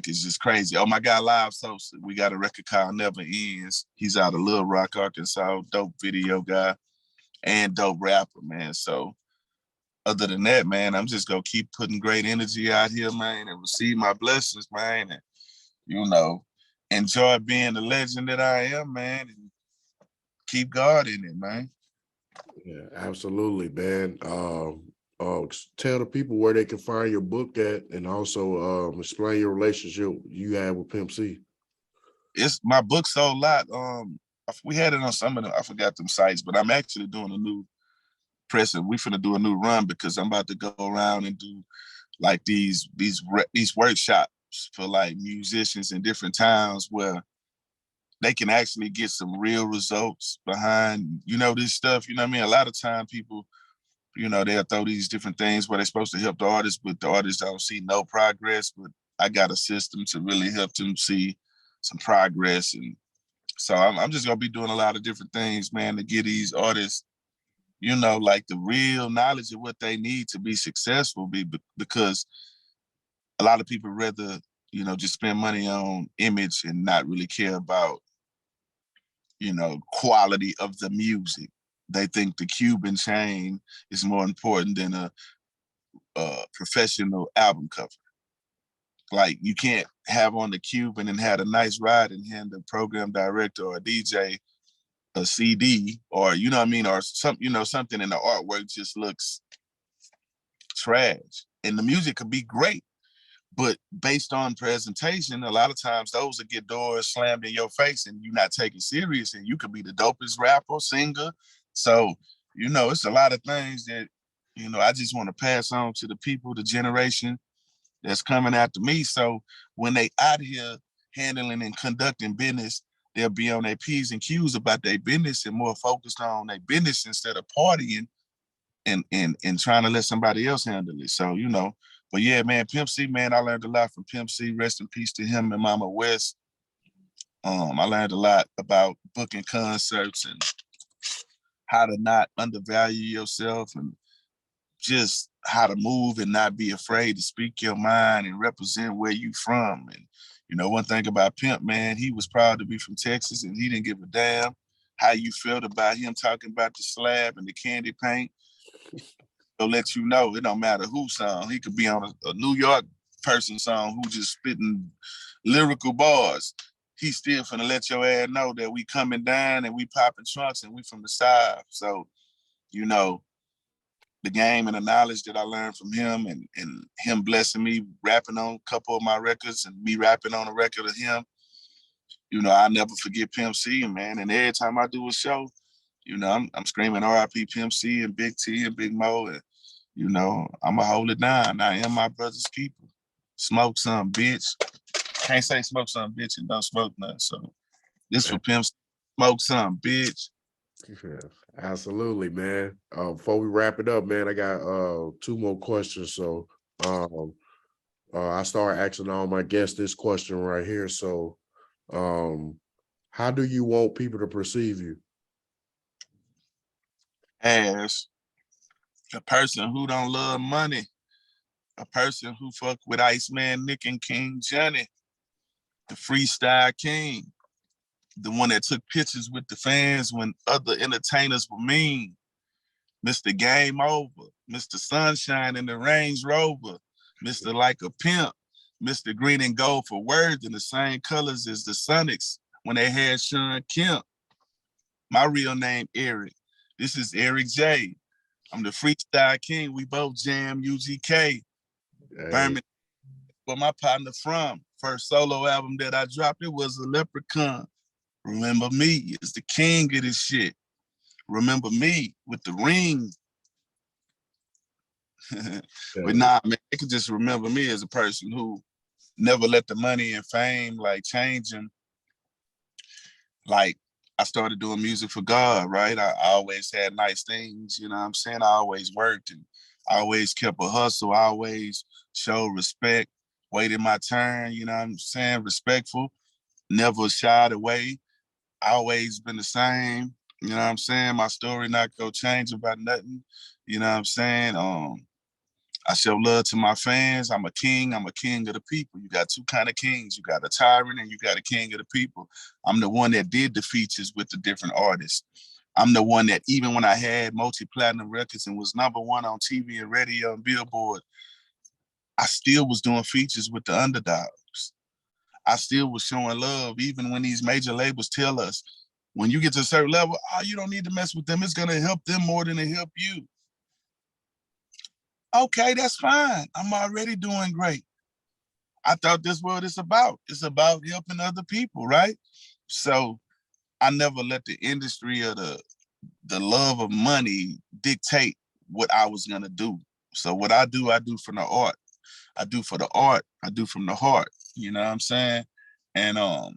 it's just crazy. Oh my God, Live Sosa. We got a record called Never Ends. He's out of Little Rock, Arkansas. Dope video guy and dope rapper, man. So other than that, man, I'm just gonna keep putting great energy out here, man, and receive my blessings, man, and enjoy being the legend that I am, man, and keep God in it, man. Yeah, absolutely, man. Tell the people where they can find your book at, and also explain your relationship you have with Pimp C. It's my book sold a lot. We had it on some of them. I forgot them sites, but I'm actually doing a new press, and we finna do a new run because I'm about to go around and do like these workshops for like musicians in different towns where they can actually get some real results behind, this stuff. You know what I mean? A lot of time people, they'll throw these different things where they're supposed to help the artist, but the artists don't see no progress. But I got a system to really help them see some progress. And so I'm just gonna be doing a lot of different things, man, to get these artists, like the real knowledge of what they need to be successful, because a lot of people rather, just spend money on image and not really care about, quality of the music. They think the Cuban chain is more important than a professional album cover. Like you can't have on the Cuban and have a nice ride and hand the program director or a DJ a CD, or you know what I mean, or something in the artwork just looks trash. And the music could be great, but based on presentation, a lot of times those that get doors slammed in your face and you're not taken serious, and you could be the dopest rapper, singer. So, you know, it's a lot of things that, you know, I just want to pass on to the people, the generation that's coming after me. So when they out here handling and conducting business, they'll be on their P's and Q's about their business and more focused on their business instead of partying and trying to let somebody else handle it. So, you know, but yeah, man, Pimp C, man, I learned a lot from Pimp C. Rest in peace to him and Mama West. I learned a lot about booking concerts and how to not undervalue yourself, and just how to move and not be afraid to speak your mind and represent where you from. And, you know, one thing about Pimp, man, he was proud to be from Texas, and he didn't give a damn how you felt about him talking about the slab and the candy paint. He'll let you know it don't matter whose song. He could be on a New York person song who just spitting lyrical bars. He's still finna let your ass know that we coming down and we popping trunks and we from the side. So, you know, the game and the knowledge that I learned from him, and him blessing me rapping on a couple of my records and me rapping on a record of him, you know, I'll never forget Pimp C, man. And every time I do a show, you know, I'm screaming R.I.P. Pimp C and Big T and Big Mo. And, you know, I'ma hold it down. I am my brother's keeper. Smoke some, bitch. Can't say smoke some, bitch, and don't smoke nothing. So this for Pimp C. Smoke some, bitch. Yeah, absolutely, man. Before we wrap it up, man, I got two more questions. So I start asking all my guests this question right here. So how do you want people to perceive you? As a person who don't love money, a person who fuck with Iceman, Nick, and King Johnny, the Freestyle King, the one that took pictures with the fans when other entertainers were mean, Mr. Game Over, Mr. Sunshine in the Range Rover, Mr. Like a Pimp, Mr. Green and Gold for words in the same colors as the Sonics when they had Sean Kemp. My real name, Eric. This is Eric J. I'm the Freestyle King. We both jam UGK. Hey. Birmingham, where my partner from. First solo album that I dropped, it was a Leprechaun. Remember me is the king of this shit. Remember me with the ring. But nah, man, they could just remember me as a person who never let the money and fame like change him. Like, I started doing music for God, right? I always had nice things, you know what I'm saying? I always worked and I always kept a hustle. I always showed respect, waited my turn, you know what I'm saying? Respectful, never shied away. Always been the same, you know what I'm saying? My story not gonna change about nothing, you know what I'm saying? I show love to my fans. I'm a king of the people. You got two kind of kings. You got a tyrant and you got a king of the people. I'm the one that did the features with the different artists. I'm the one that even when I had multi-platinum records and was #1 on TV and radio and Billboard, I still was doing features with the underdogs. I still was showing love even when these major labels tell us, when you get to a certain level, oh, you don't need to mess with them. It's gonna help them more than it help you. Okay, that's fine. I'm already doing great. I thought this what it's about. It's about helping other people, right? So I never let the industry or the love of money dictate what I was gonna do. So what I do from the art. I do for the art. I do from the heart. You know what I'm saying? And I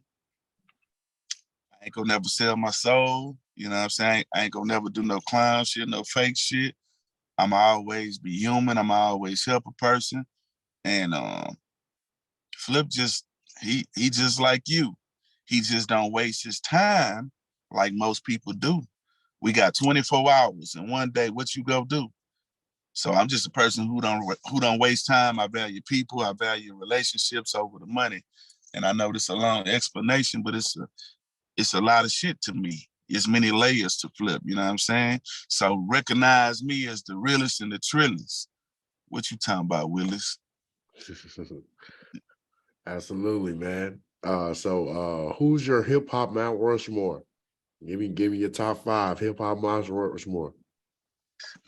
ain't gonna never sell my soul. You know what I'm saying? I ain't gonna never do no clown shit, no fake shit. I'm always be human. I'm always help a person. And Flip just he just like you. He just don't waste his time like most people do. We got 24 hours and one day, what you go do? So I'm just a person who don't waste time. I value people. I value relationships over the money. And I know this is a long explanation, but it's a lot of shit to me. It's many layers to Flip. You know what I'm saying? So recognize me as the realest and the trillest. What you talking about, Willis? Absolutely, man. So who's your hip hop Mount Rushmore? Give me your top 5 hip hop Mount Rushmore.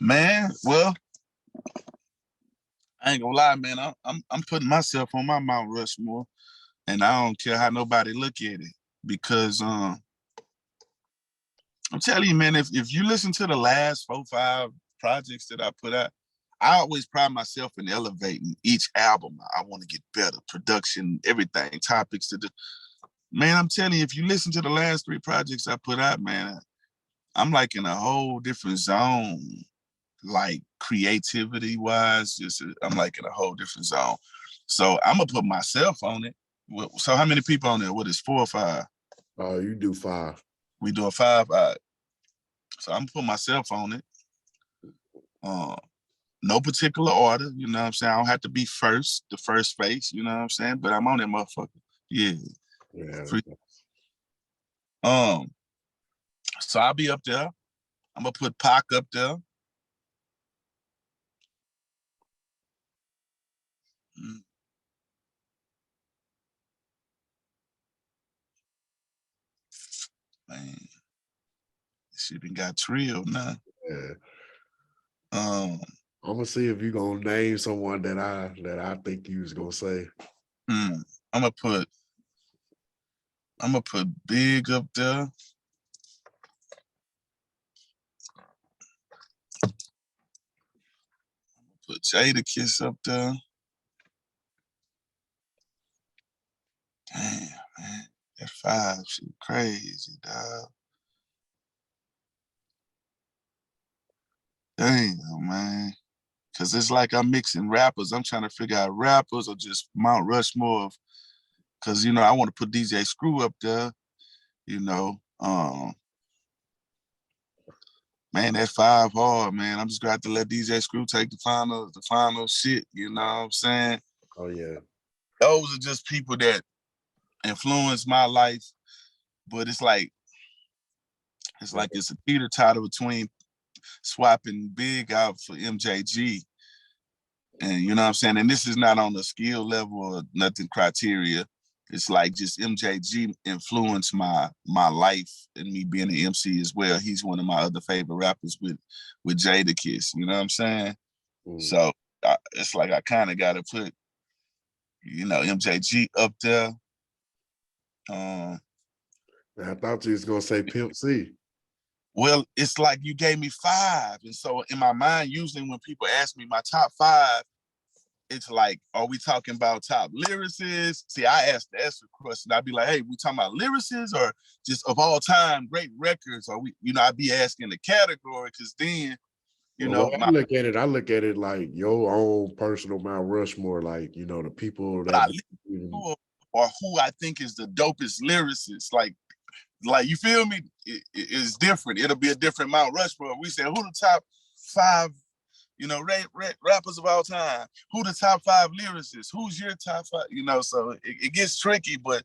Man, well, I ain't gonna lie, man. I'm putting myself on my Mount Rushmore, and I don't care how nobody look at it because I'm telling you, man. If you listen to the last 4-5 projects that I put out, I always pride myself in elevating each album. I want to get better, production, everything, topics to do. Man, I'm telling you, if you listen to the last 3 projects I put out, man, I'm like in a whole different zone, like creativity wise. I'm like in a whole different zone. So I'm gonna put myself on it. So how many people on there? What is 4 or 5? You do 5. We doing 5. So I'm gonna put myself on it. No particular order, you know what I'm saying? I don't have to be the first face, you know what I'm saying? But I'm on that motherfucker. Yeah. Yeah. So I'll be up there. I'm gonna put Pac up there. Man, this shit done got trill now. Yeah. Um, I'm gonna see if you gonna name someone that I think you was gonna say. I'm gonna put Big up there. Put Jadakiss up there. Damn, man. That 5 shit crazy, dog. Damn, man. Cause it's like I'm mixing rappers. I'm trying to figure out rappers or just Mount Rushmore. Cause I want to put DJ Screw up there. Man, that 5 hard, man. I'm just gonna have to let DJ Screw take the final shit. You know what I'm saying? Oh yeah. Those are just people that influence my life, but it's like it's a teeter-totter between swapping Big out for MJG. And you know what I'm saying? And this is not on the skill level or nothing criteria. It's like just MJG influenced my life and me being an MC as well. He's one of my other favorite rappers with Jadakiss. You know what I'm saying? So it's like I kind of got to put, MJG up there. I thought you was gonna say Pimp C. Well, it's like you gave me 5. And so in my mind, usually when people ask me my top 5, it's like, are we talking about top lyricists? See, I asked the extra question. I'd be like, hey, we talking about lyricists or just of all time great records? Or I'd be asking the category because then, I look at it like your own personal Mount Rushmore, like, the people that or who I think is the dopest lyricist. Like you feel me? It's different. It'll be a different Mount Rushmore. We say, who the top 5 rappers of all time? Who the top 5 lyricists? Who's your top 5? So it gets tricky, but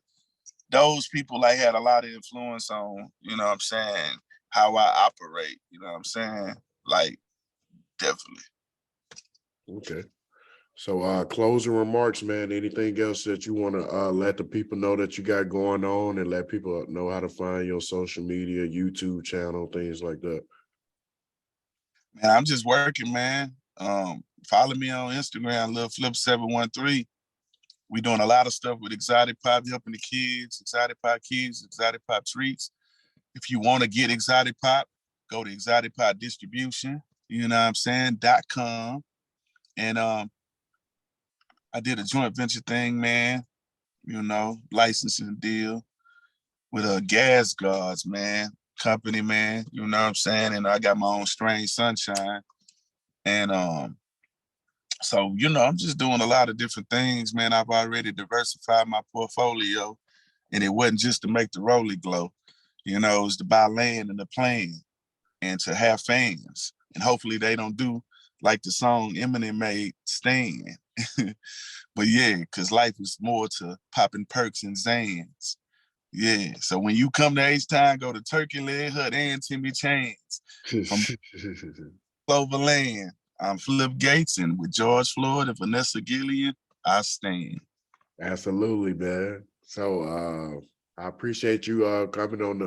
those people had a lot of influence on, what I'm saying, how I operate, what I'm saying? Like, definitely. Okay. So closing remarks, man. Anything else that you want to let the people know that you got going on and let people know how to find your social media, YouTube channel, things like that? Man, I'm just working, man. Follow me on Instagram, Lil Flip 713. We doing a lot of stuff with Exotic Pop, helping the kids, Exotic Pop Kids, Exotic Pop Treats. If you want to get Exotic Pop, go to Exotic Pop Distribution, you know what I'm saying, .com. And I did a joint venture thing, man, licensing deal with Gas Guards, man, company, man, you know what I'm saying? And I got my own Strange Sunshine. And so, I'm just doing a lot of different things, man. I've already diversified my portfolio, and it wasn't just to make the rollie glow. It was to buy land and the plane and to have fans. And hopefully they don't do like the song Eminem made, Stan. But yeah, because life is more to popping perks and Zans. Yeah, so when you come to H-Town, go to Turkey Leg Hut and Timmy Chains. From Cloverland, I'm Flip Gates, and with George Floyd and Vanessa Gillian, I stand. Absolutely, man. So I appreciate you coming on the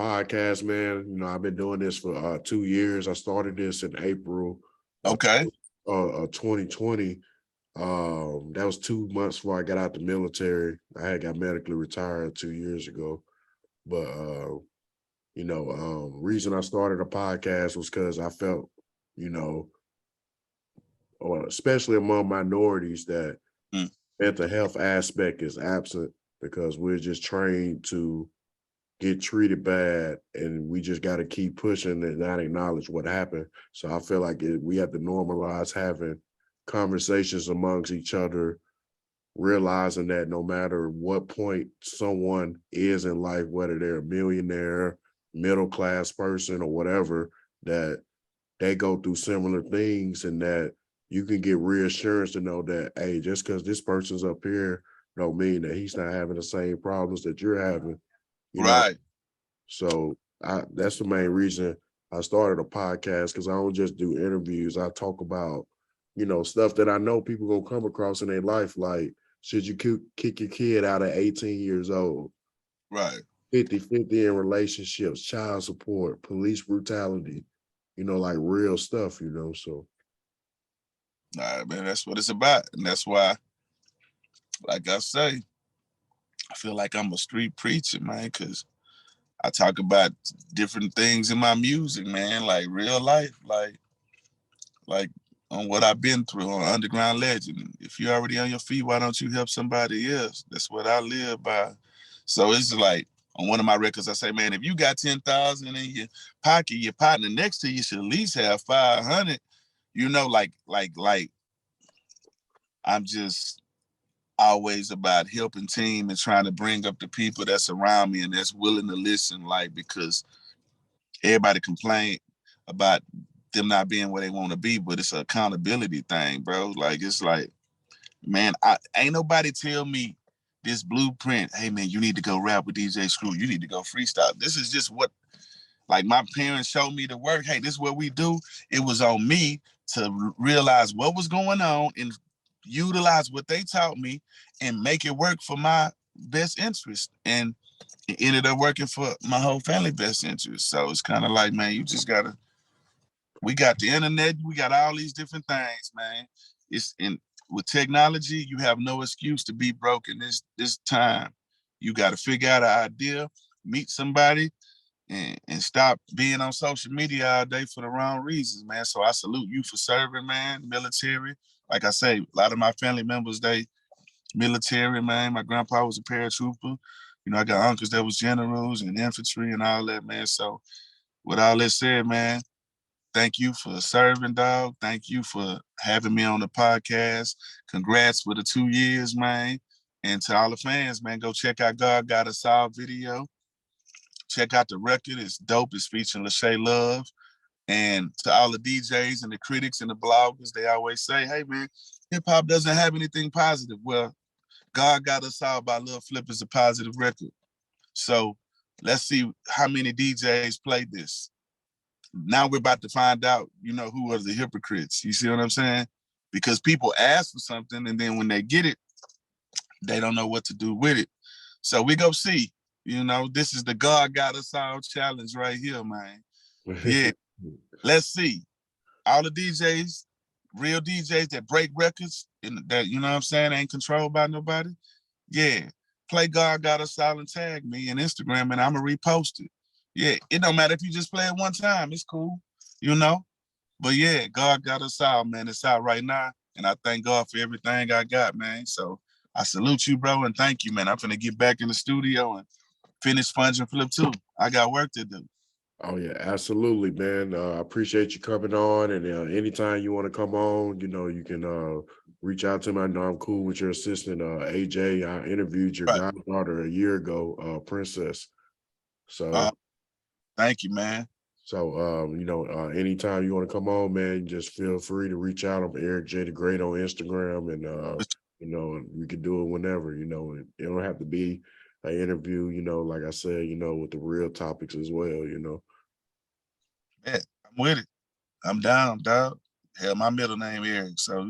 podcast, man. I've been doing this for 2 years. I started this in April Okay. 2020. That was 2 months before I got out the military. I had got medically retired 2 years ago. But reason I started a podcast was because I felt, you know, or especially among minorities, that Mm. mental health aspect is absent because we're just trained to get treated bad, and we just got to keep pushing and not acknowledge what happened. So I feel like we have to normalize having conversations amongst each other, realizing that no matter what point someone is in life, whether they're a millionaire, middle class person, or whatever, that they go through similar things, and that you can get reassurance to know that, hey, just because this person's up here don't mean that he's not having the same problems that you're having, you know. Right. So that's the main reason I started a podcast, because I don't just do interviews. I talk about, stuff that I know people gonna come across in their life, like should you kick your kid out at 18 years old, Right. 50-50 in relationships, child support, police brutality, like real stuff, so. Nah, man, that's what it's about. And that's why, like I say, I feel like I'm a street preacher, man, because I talk about different things in my music, man, like real life, like on what I've been through on Underground Legend. If you're already on your feet, why don't you help somebody else? That's what I live by. So it's like on one of my records, I say, man, if you got 10,000 in your pocket, your partner next to you should at least have 500. Like I'm just always about helping team and trying to bring up the people that's around me and that's willing to listen, like, because everybody complain about them not being where they want to be, but it's an accountability thing, bro. Like, it's like, man, ain't nobody tell me this blueprint, hey man, you need to go rap with DJ Screw, you need to go freestyle. This is just what, like, my parents showed me the work. Hey, this is what we do. It was on me to realize what was going on and utilize what they taught me and make it work for my best interest. And it ended up working for my whole family best interest. So it's kind of like, man, you just gotta, we got the internet, we got all these different things, man. It's in with technology, you have no excuse to be broke in this time. You got to figure out an idea, meet somebody, and stop being on social media all day for the wrong reasons, man. So I salute you for serving, man, military. Like I say, a lot of my family members, they military, man. My grandpa was a paratrooper. I got uncles that was generals and infantry and all that, man. So with all that said, man, thank you for serving, dog. Thank you for having me on the podcast. Congrats for the 2 years, man. And to all the fans, man, go check out God Got Us All video. Check out the record. It's dope. It's featuring Lachey Love. And to all the DJs and the critics and the bloggers, they always say, hey, man, hip hop doesn't have anything positive. Well, God Got Us All by Lil Flip is a positive record. So let's see how many DJs played this. Now we're about to find out, who are the hypocrites. You see what I'm saying? Because people ask for something, and then when they get it, they don't know what to do with it. So we go see. This is the God Got Us All challenge right here, man. Yeah, let's see. All the DJs, real DJs that break records and that, what I'm saying, ain't controlled by nobody. Yeah, play God Got Us All and tag me on Instagram, and I'm going to repost it. Yeah, it don't matter if you just play it one time. It's cool, you know? But yeah, God Got Us All, man. It's out right now, and I thank God for everything I got, man. So I salute you, bro, and thank you, man. I'm finna get back in the studio and finish Sponge and Flip too. I got work to do. Oh yeah, absolutely, man. I appreciate you coming on, and anytime you want to come on, you can reach out to me. I know I'm cool with your assistant, AJ. I interviewed your Right. goddaughter a year ago, Princess. So, Thank you, man. anytime you want to come on, man, just feel free to reach out. I'm Eric J the Great on Instagram, and we can do it whenever. It don't have to be an interview. Like I said, with the real topics as well. Yeah, I'm with it. I'm down, dog. Hell, my middle name Eric. So,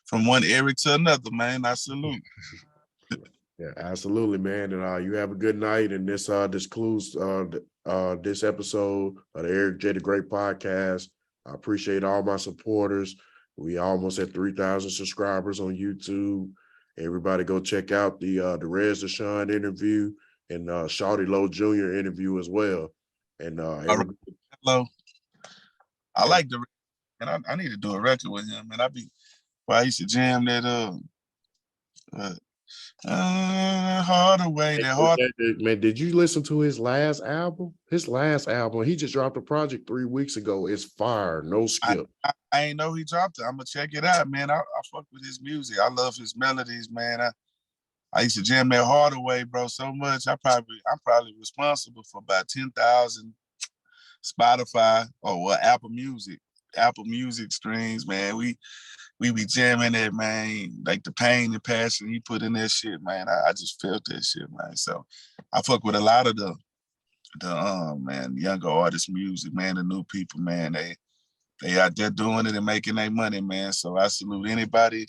from one Eric to another, man, I salute. Yeah, absolutely, man. And you have a good night. And this concludes this episode of the Eric J the Great podcast. I appreciate all my supporters. We almost at 3,000 subscribers on YouTube. Everybody go check out the Rez Deshaun interview and Shawty Low Jr. interview as well. And All right. Hello. I and like the, and I need to do a record with him. And I used to jam that harder way, that hard. man, did you listen to his last album? His last album, he just dropped a project 3 weeks ago. It's fire, no skip. I ain't know he dropped it. I'm gonna check it out, man. I fuck with his music. I love his melodies, man. I used to jam that harder way, bro, so much. I'm probably responsible for about 10,000 Spotify or Apple Music streams, man. We be jamming it, man. Like the pain and passion he put in that shit, man. I just felt that shit, man. So I fuck with a lot of the man, younger artist music, man, the new people, man. They out there doing it and making their money, man. So I salute anybody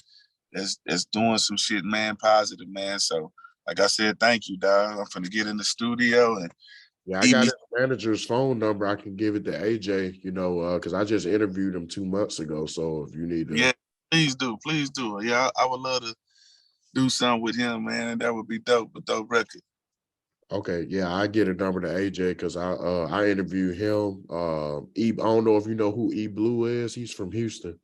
that's doing some shit, man, positive, man. So like I said, thank you, dog. I'm finna get in the studio and yeah, I got his manager's phone number. I can give it to AJ, because I just interviewed him 2 months ago. So if you need to, yeah, please do. Yeah, I would love to do something with him, man. And that would be dope, a dope record. okay, yeah, I get a number to AJ because I interviewed him. I don't know if you know who E Blue is. He's from Houston.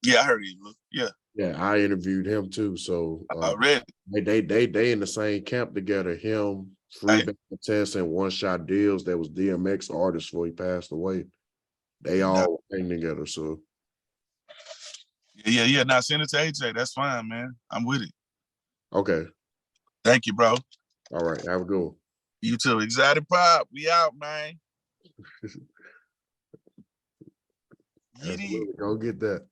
Yeah, I heard you. Yeah. Yeah, I interviewed him too. So Already. they in the same camp together. Him, Free Band Test, and One Shot Deals. That was DMX artist before he passed away. They all hang together. So yeah. Now send it to AJ. That's fine, man. I'm with it. okay. Thank you, bro. All right. Have a good one. You too. Exotic Pop. We out, man. Go get that.